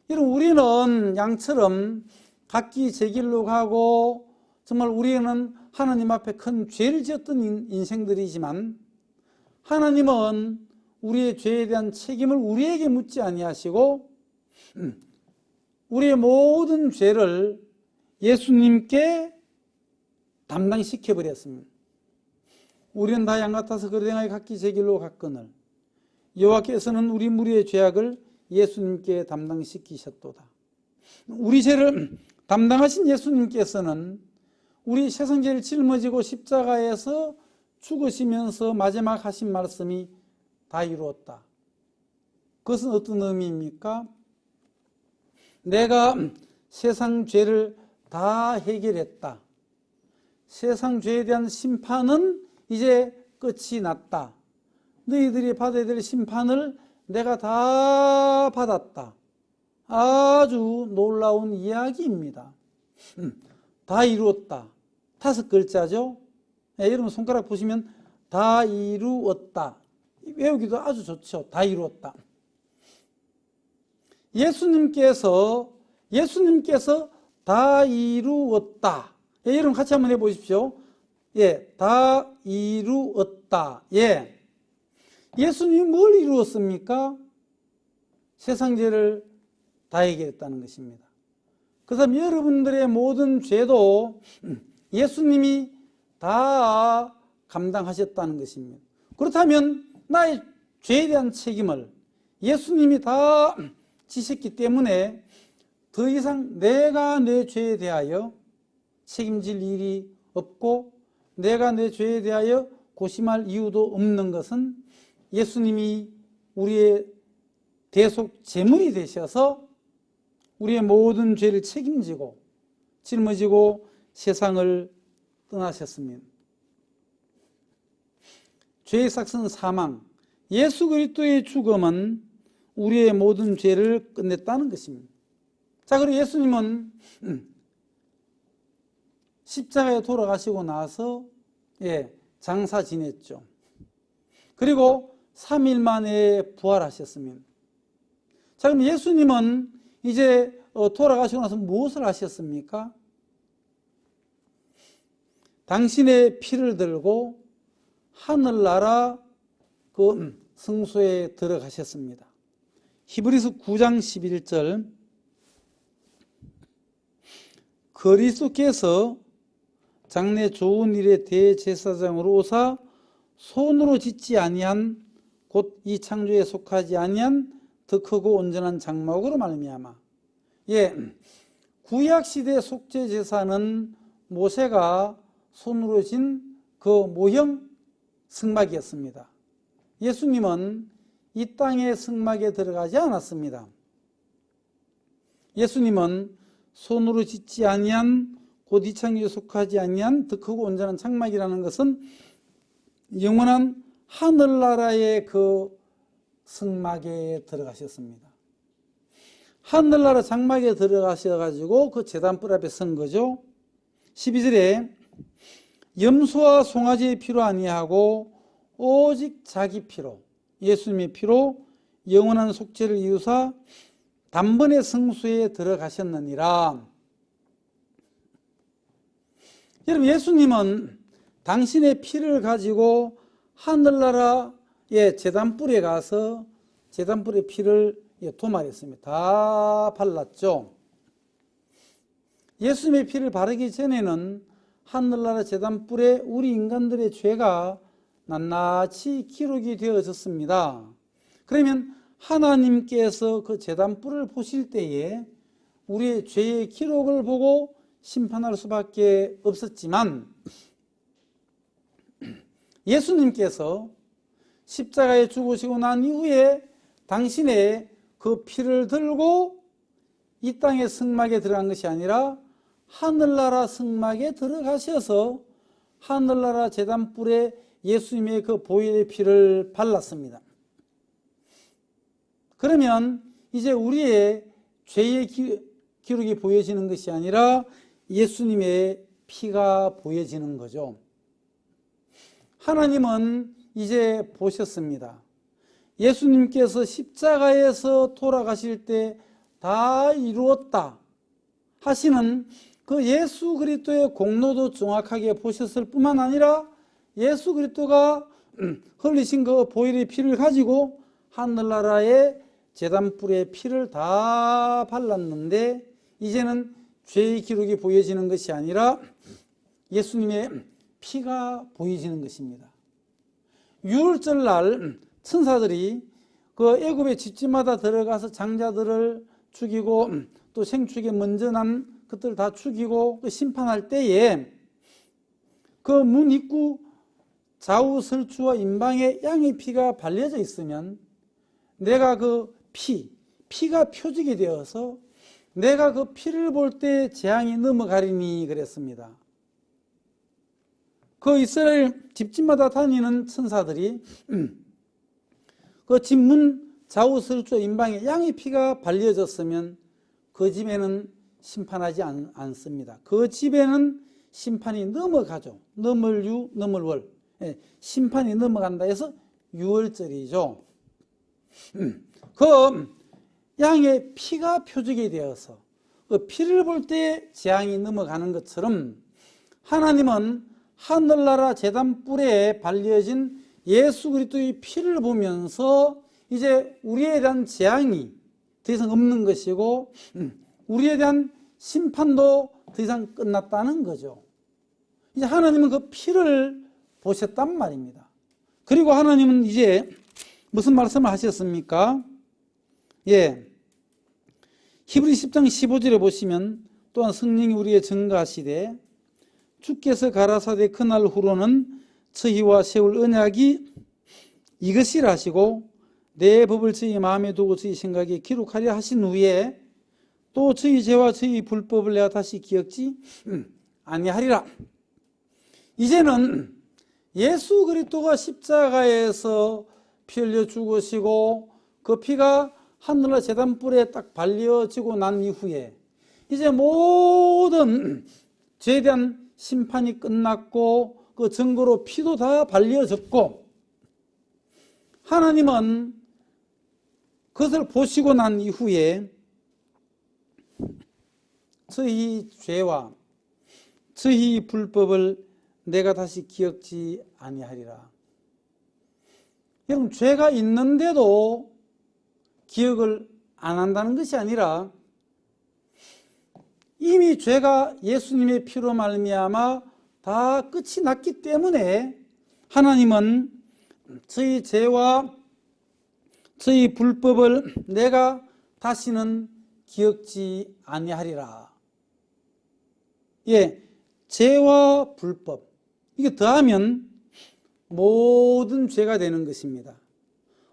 여러분, 우리는 양처럼 각기 제 길로 가고 정말 우리는 하나님 앞에 큰 죄를 지었던 인생들이지만 하나님은 우리의 죄에 대한 책임을 우리에게 묻지 아니하시고 우리의 모든 죄를 예수님께 담당시켜버렸습니다. 우리는 다 양 같아서 그릇 행하여 각기 제 길로 갔거늘 여호와께서는 우리 무리의 죄악을 예수님께 담당시키셨도다. 우리 죄를 담당하신 예수님께서는 우리 세상 죄를 짊어지고 십자가에서 죽으시면서 마지막 하신 말씀이 다 이루었다. 그것은 어떤 의미입니까? 내가 세상 죄를 다 해결했다. 세상 죄에 대한 심판은 이제 끝이 났다. 너희들이 받아야 될 심판을 내가 다 받았다. 아주 놀라운 이야기입니다. 다 이루었다. 5글자죠. 여러분 손가락 보시면 다 이루었다. 외우기도 아주 좋죠. 다 이루었다. 예수님께서 다 이루었다. 예, 여러분 같이 한번 해보십시오. 예, 다 이루었다. 예. 예수님이 뭘 이루었습니까? 세상 죄를 다 해결했다는 것입니다. 그래서 여러분들의 모든 죄도 예수님이 다 감당하셨다는 것입니다. 그렇다면 나의 죄에 대한 책임을 예수님이 다 지셨기 때문에 더 이상 내가 내 죄에 대하여 책임질 일이 없고 내가 내 죄에 대하여 고심할 이유도 없는 것은 예수님이 우리의 대속 제물이 되셔서 우리의 모든 죄를 책임지고 짊어지고 세상을 떠나셨습니다. 죄의 삭은 사망, 예수 그리스도의 죽음은 우리의 모든 죄를 끝냈다는 것입니다. 자, 그리고 예수님은 십자가에 돌아가시고 나서 장사 지냈죠. 그리고 3일 만에 부활하셨습니다. 자, 그럼 예수님은 이제 돌아가시고 나서 무엇을 하셨습니까? 당신의 피를 들고 하늘나라 그 성소에 들어가셨습니다. 히브리서 9장 11절 그리스도께서 장래 좋은 일의 대제사장으로 오사 손으로 짓지 아니한 곧 이 창조에 속하지 아니한 더 크고 온전한 장막으로 말미암아. 구약 시대 속죄 제사는 모세가 손으로 진 그 모형 승막이었습니다. 예수님은 이 땅의 승막에 들어가지 않았습니다. 예수님은 손으로 짓지 아니한 곧 이 창조에 속하지 아니한 더 크고 온전한 장막이라는 것은 영원한 하늘나라의 그 승막에 들어가셨습니다. 하늘나라 장막에 들어가셔가지고 그 제단불 앞에 선 거죠. 12절에 염소와 송아지의 피로 아니하고 오직 자기 피로 예수님의 피로 영원한 속죄를 이루사 단번에 성소에 들어가셨느니라. 여러분, 예수님은 당신의 피를 가지고 하늘나라의 제단불에 가서 제단불의 피를 도말했습니다. 다 발랐죠. 예수님의 피를 바르기 전에는 하늘나라 제단불에 우리 인간들의 죄가 낱낱이 기록이 되어졌습니다. 그러면 하나님께서 그 제단불을 보실 때에 우리의 죄의 기록을 보고 심판할 수밖에 없었지만 예수님께서 십자가에 죽으시고 난 이후에 당신의 그 피를 들고 이 땅의 성막에 들어간 것이 아니라 하늘나라 성막에 들어가셔서 하늘나라 제단불에 예수님의 그 보혈의 피를 발랐습니다. 그러면 이제 우리의 죄의 기록이 보여지는 것이 아니라 예수님의 피가 보여지는 거죠. 하나님은 이제 보셨습니다. 예수님께서 십자가에서 돌아가실 때 다 이루었다 하시는 그 예수 그리스도의 공로도 정확하게 보셨을 뿐만 아니라 예수 그리스도가 흘리신 그 보혈의 피를 가지고 하늘나라의 제단불의 피를 다 발랐는데 이제는 죄의 기록이 보여지는 것이 아니라 예수님의 피가 보여지는 것입니다. 유월절 날 천사들이 그 애굽의 집집마다 들어가서 장자들을 죽이고 또 생축에 먼저 난 것들 다 죽이고 심판할 때에 그 문 입구 좌우 설주와 임방에 양의 피가 발려져 있으면 내가 그 피가 표적이 되어서 내가 그 피를 볼 때 재앙이 넘어가리니 그랬습니다. 그 이스라엘 집집마다 다니는 천사들이 그 집문 좌우 설주 임방에 양의 피가 발려졌으면 그 집에는 심판하지 않습니다. 그 집에는 심판이 넘어가죠. 넘을유, 넘을월. 심판이 넘어간다 해서 유월절이죠. 그 양의 피가 표적이 되어서 그 피를 볼 때 재앙이 넘어가는 것처럼 하나님은 하늘나라 제단 뿔에 발려진 예수 그리스도의 피를 보면서 이제 우리에 대한 재앙이 더 이상 없는 것이고 우리에 대한 심판도 더 이상 끝났다는 거죠. 이제 하나님은 그 피를 보셨단 말입니다. 그리고 하나님은 이제 무슨 말씀을 하셨습니까? 예, 히브리서 10장 15절에 보시면 또한 성령이 우리에게 증거하시되 주께서 가라사대 그날 후로는 저희와 세울 언약이 이것이라 하시고 내 법을 저희 마음에 두고 저희 생각에 기록하려 하신 후에 또 저희 죄와 저희 불법을 내가 다시 기억지 아니하리라. 이제는 예수 그리스도가 십자가에서 피 흘려 죽으시고 그 피가 하늘나라 제단불에 딱 발려지고 난 이후에 이제 모든 죄에 대한 심판이 끝났고 그 증거로 피도 다 발려졌고 하나님은 그것을 보시고 난 이후에 저희 죄와 저희 불법을 내가 다시 기억지 아니하리라. 여러분, 죄가 있는데도 기억을 안 한다는 것이 아니라 이미 죄가 예수님의 피로 말미암아 다 끝이 났기 때문에 하나님은 저희 죄와 저희 불법을 내가 다시는 기억지 아니하리라. 예, 죄와 불법 이게 더하면 모든 죄가 되는 것입니다.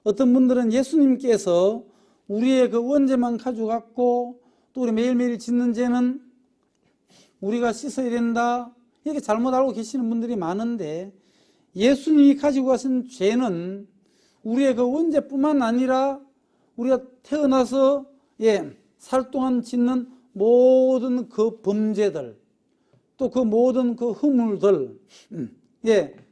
어떤 분들은 예수님께서 우리의 그 원죄만 가져갔고 또 우리 매일매일 짓는 죄는 우리가 씻어야 된다 이렇게 잘못 알고 계시는 분들이 많은데 예수님이 가지고 가신 죄는 우리의 그 원죄뿐만 아니라 우리가 태어나서 살 동안 짓는 모든 그 범죄들 또 그 모든 그 허물들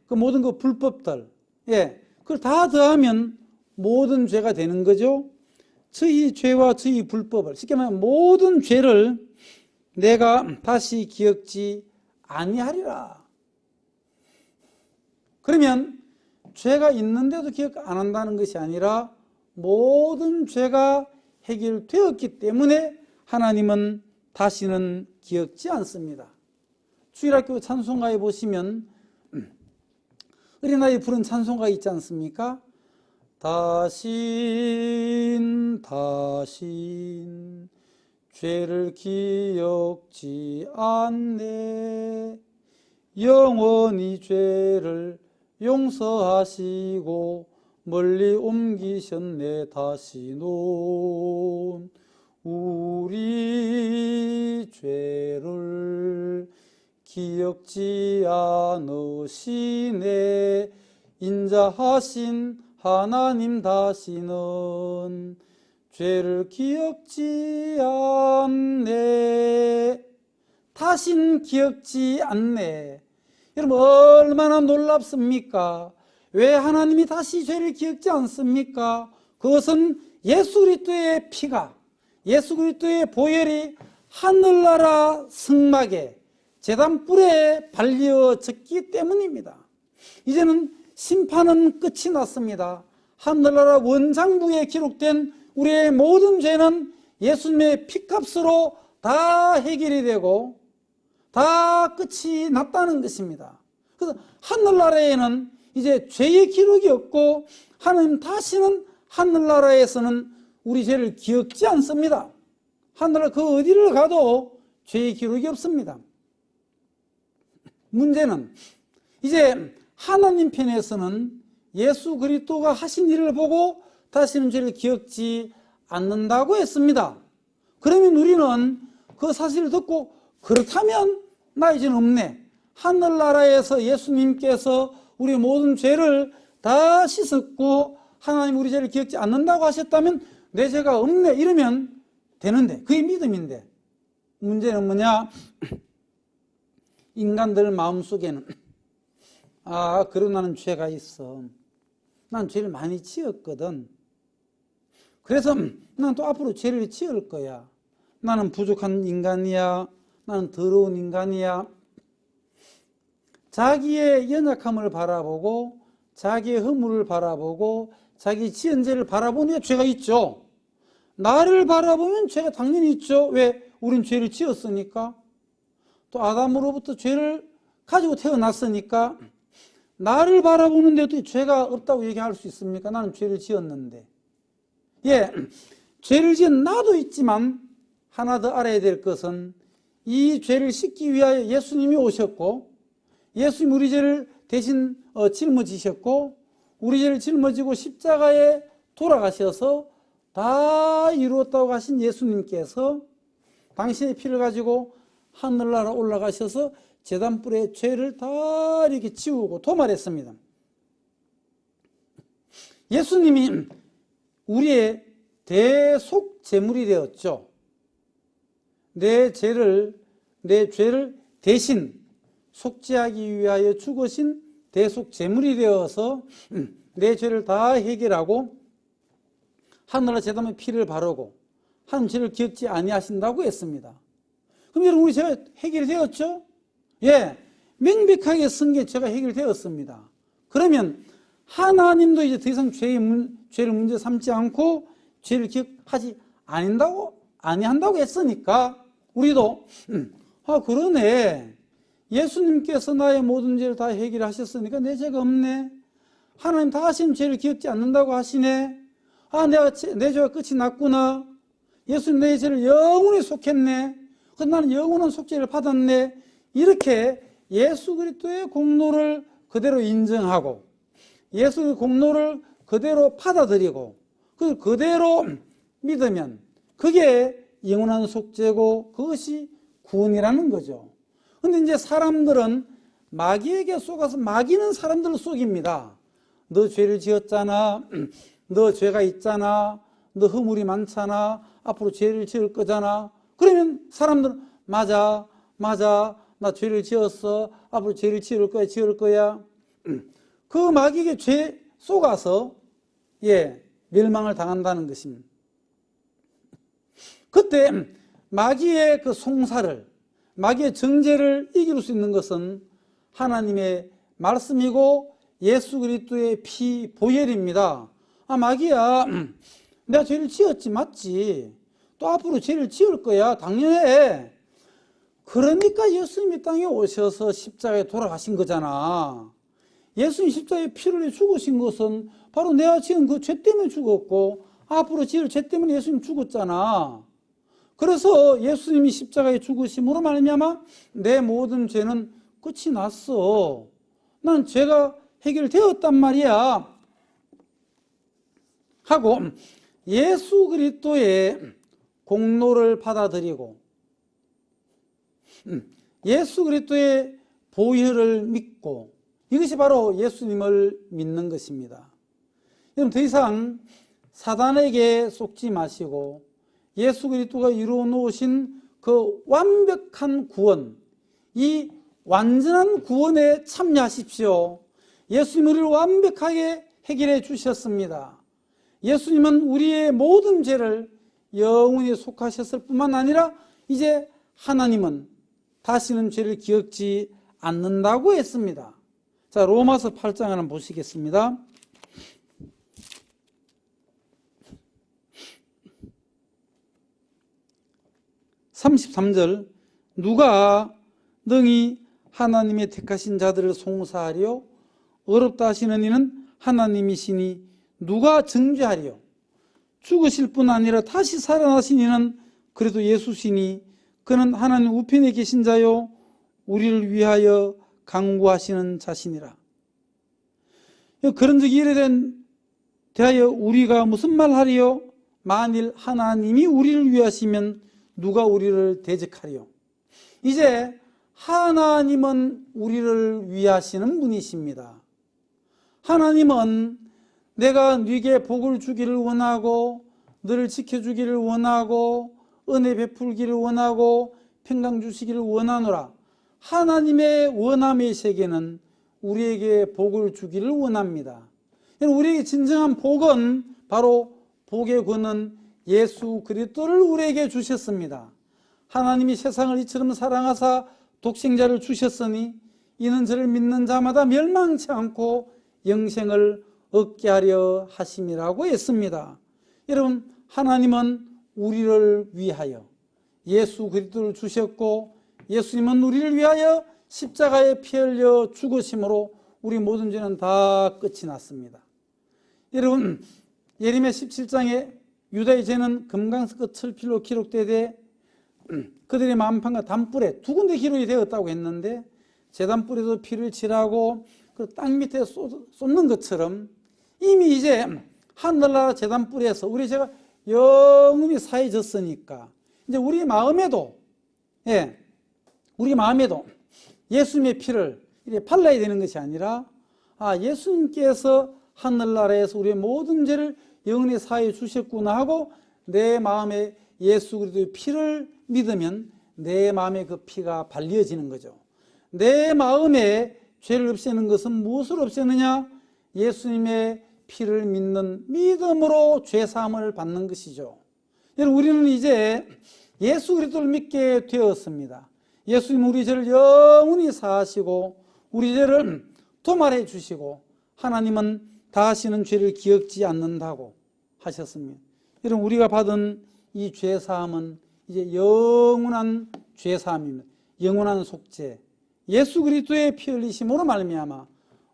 그 모든 그 불법들 그걸 다 더하면 모든 죄가 되는 거죠. 저희 죄와 저희 불법을 쉽게 말하면 모든 죄를 내가 다시 기억지 아니하리라. 그러면 죄가 있는데도 기억 안 한다는 것이 아니라 모든 죄가 해결되었기 때문에 하나님은 다시는 기억지 않습니다. 주일학교 찬송가에 보시면 어린아이 부른 찬송가 있지 않습니까? 다신 죄를 기억지 않네 영원히 죄를 용서하시고 멀리 옮기셨네 다시는 우리 죄를 기억지 않으시네 인자하신 하나님 다시는 죄를 기억지 않네 다신 기억지 않네. 여러분 얼마나 놀랍습니까? 왜 하나님이 다시 죄를 기억지 않습니까? 그것은 예수 그리스도의 피가 예수 그리스도의 보혈이 하늘나라 성막에 제단불에 발려졌기 때문입니다. 이제는 심판은 끝이 났습니다. 하늘나라 원장부에 기록된 우리의 모든 죄는 예수님의 피값으로 다 해결이 되고 다 끝이 났다는 것입니다. 그래서 하늘나라에는 이제 죄의 기록이 없고 하나님 다시는 하늘나라에서는 우리 죄를 기억지 않습니다. 하늘나라 그 어디를 가도 죄의 기록이 없습니다. 문제는 이제 하나님 편에서는 예수 그리스도가 하신 일을 보고 다시는 죄를 기억지 않는다고 했습니다. 그러면 우리는 그 사실을 듣고 그렇다면 나 이제는 없네. 하늘나라에서 예수님께서 우리 모든 죄를 다 씻었고 하나님 우리 죄를 기억지 않는다고 하셨다면 내 죄가 없네 이러면 되는데 그게 믿음인데 문제는 뭐냐? 인간들 마음속에는 그러고 나는 죄가 있어. 난 죄를 많이 지었거든. 그래서 나는 또 앞으로 죄를 지을 거야. 나는 부족한 인간이야. 나는 더러운 인간이야. 자기의 연약함을 바라보고 자기의 허물을 바라보고 자기 지은 죄를 바라보는 게 죄가 있죠. 나를 바라보면 죄가 당연히 있죠. 왜? 우린 죄를 지었으니까. 또 아담으로부터 죄를 가지고 태어났으니까. 나를 바라보는데도 죄가 없다고 얘기할 수 있습니까? 나는 죄를 지었는데. 예, 죄를 지은 나도 있지만 하나 더 알아야 될 것은 이 죄를 씻기 위하여 예수님이 오셨고 예수님 우리 죄를 대신 짊어지셨고 우리 죄를 짊어지고 십자가에 돌아가셔서 다 이루었다고 하신 예수님께서 당신의 피를 가지고 하늘나라 올라가셔서 제단불에 죄를 다 이렇게 지우고 도말했습니다. 예수님이 우리의 대속 제물이 되었죠. 내 죄를 대신 속죄하기 위하여 죽으신 대속 제물이 되어서 내 죄를 다 해결하고 하늘나라 제단에 피를 바르고 하나님 죄를 기억지 아니하신다고 했습니다. 그럼 여러분 우리 죄가 해결되었죠? 예, 명백하게 성경에 죄가 해결되었습니다. 그러면 하나님도 이제 더 이상 죄를 문제 삼지 않고 죄를 기억하지 아니한다고 했으니까 우리도 그러네. 예수님께서 나의 모든 죄를 다 해결하셨으니까 내 죄가 없네. 하나님 다시는 죄를 기억지 않는다고 하시네. 내 죄가 끝이 났구나. 예수님 내 죄를 영원히 속했네. 그래서 나는 영원한 속죄를 받았네. 이렇게 예수 그리스도의 공로를 그대로 인정하고 예수의 공로를 그대로 받아들이고 그대로 믿으면 그게 영원한 속죄고 그것이 구원이라는 거죠. 근데 이제 사람들은 마귀에게 속아서 마귀는 사람들을 속입니다. 너 죄를 지었잖아. 너 죄가 있잖아. 너 허물이 많잖아. 앞으로 죄를 지을 거잖아. 그러면 사람들은 맞아. 나 죄를 지었어. 앞으로 죄를 지을 거야. 그 마귀에게 죄 속아서 멸망을 당한다는 것입니다. 그때 마귀의 그 송사를 마귀의 정죄를 이길 수 있는 것은 하나님의 말씀이고 예수 그리스도의 피 보혈입니다. 마귀야, 내가 죄를 지었지 맞지? 또 앞으로 죄를 지을 거야 당연해. 그러니까 예수님이 땅에 오셔서 십자가에 돌아가신 거잖아. 예수님 십자가에 피를 흘려 죽으신 것은 바로 내가 지은 그 죄 때문에 죽었고 앞으로 지을 죄 때문에 예수님 죽었잖아. 그래서 예수님이 십자가에 죽으심으로 말미암아 내 모든 죄는 끝이 났어. 난 죄가 해결되었단 말이야. 하고 예수 그리스도의 공로를 받아들이고 예수 그리스도의 보혈을 믿고 이것이 바로 예수님을 믿는 것입니다. 여러분 더 이상 사단에게 속지 마시고 예수 그리스도가 이루어 놓으신 그 완벽한 구원, 이 완전한 구원에 참여하십시오. 예수님은 우리를 완벽하게 해결해 주셨습니다. 예수님은 우리의 모든 죄를 영원히 속하셨을 뿐만 아니라 이제 하나님은 다시는 죄를 기억지 않는다고 했습니다. 자, 로마서 8장 한번 보시겠습니다. 33절 누가 능히 하나님의 택하신 자들을 송사하려 어렵다 하시는 이는 하나님이시니 누가 정죄하리요 죽으실 뿐 아니라 다시 살아나신 이는 그래도 예수시니 그는 하나님 우편에 계신 자요 우리를 위하여 강구하시는 자시니라. 그런 즉 이래 대하여 우리가 무슨 말 하리요? 만일 하나님이 우리를 위하시면 누가 우리를 대적하리요? 이제 하나님은 우리를 위하시는 분이십니다. 하나님은 내가 네게 복을 주기를 원하고 너를 지켜주기를 원하고 은혜 베풀기를 원하고 평강 주시기를 원하노라. 하나님의 원함의 세계는 우리에게 복을 주기를 원합니다. 우리에게 진정한 복은 바로 복의 구원은 예수 그리스도를 우리에게 주셨습니다. 하나님이 세상을 이처럼 사랑하사 독생자를 주셨으니 이는 저를 믿는 자마다 멸망치 않고 영생을 얻게 하려 하심이라고 했습니다. 여러분, 하나님은 우리를 위하여 예수 그리스도를 주셨고 예수님은 우리를 위하여 십자가에 피 흘려 죽으심으로 우리 모든 죄는 다 끝이 났습니다. 여러분, 예레미야 17장에 유다의 죄는 금강석 철필로 기록되되 그들의 만판과 담불에 두 군데 기록이 되었다고 했는데 제단불에도 피를 칠하고 그 땅 밑에 쏟는 것처럼 이미 이제 하늘나라 제단불에서 우리 죄가 영원히 사해졌으니까 이제 우리 마음에도 예수님의 피를 이렇게 발라야 되는 것이 아니라 예수님께서 하늘나라에서 우리의 모든 죄를 영원히 사해 주셨구나 하고 내 마음에 예수 그리스도의 피를 믿으면 내 마음에 그 피가 발려지는 거죠. 내 마음에 죄를 없애는 것은 무엇으로 없애느냐? 예수님의 피를 믿는 믿음으로 죄사함을 받는 것이죠. 여러분, 우리는 이제 예수 그리스도를 믿게 되었습니다. 예수님은 우리 죄를 영원히 사하시고 우리 죄를 도말해 주시고 하나님은 다시는 죄를 기억지 않는다고 하셨습니다. 여러분, 우리가 받은 이 죄사함은 이제 영원한 죄사함입니다. 영원한 속죄. 예수 그리스도의 피 흘리심으로 말미암아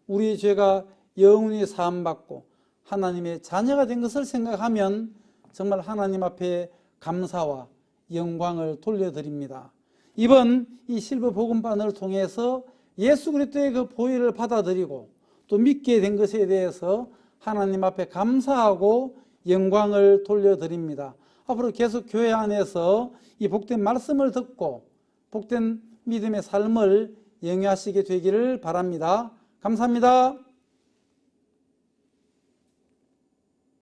우리의 죄가 영원히 사함받고 하나님의 자녀가 된 것을 생각하면 정말 하나님 앞에 감사와 영광을 돌려드립니다. 이번 이 실버 복음반을 통해서 예수 그리스도의 그 보혈을 받아들이고 또 믿게 된 것에 대해서 하나님 앞에 감사하고 영광을 돌려드립니다. 앞으로 계속 교회 안에서 이 복된 말씀을 듣고 복된 믿음의 삶을 영위하시게 되기를 바랍니다. 감사합니다.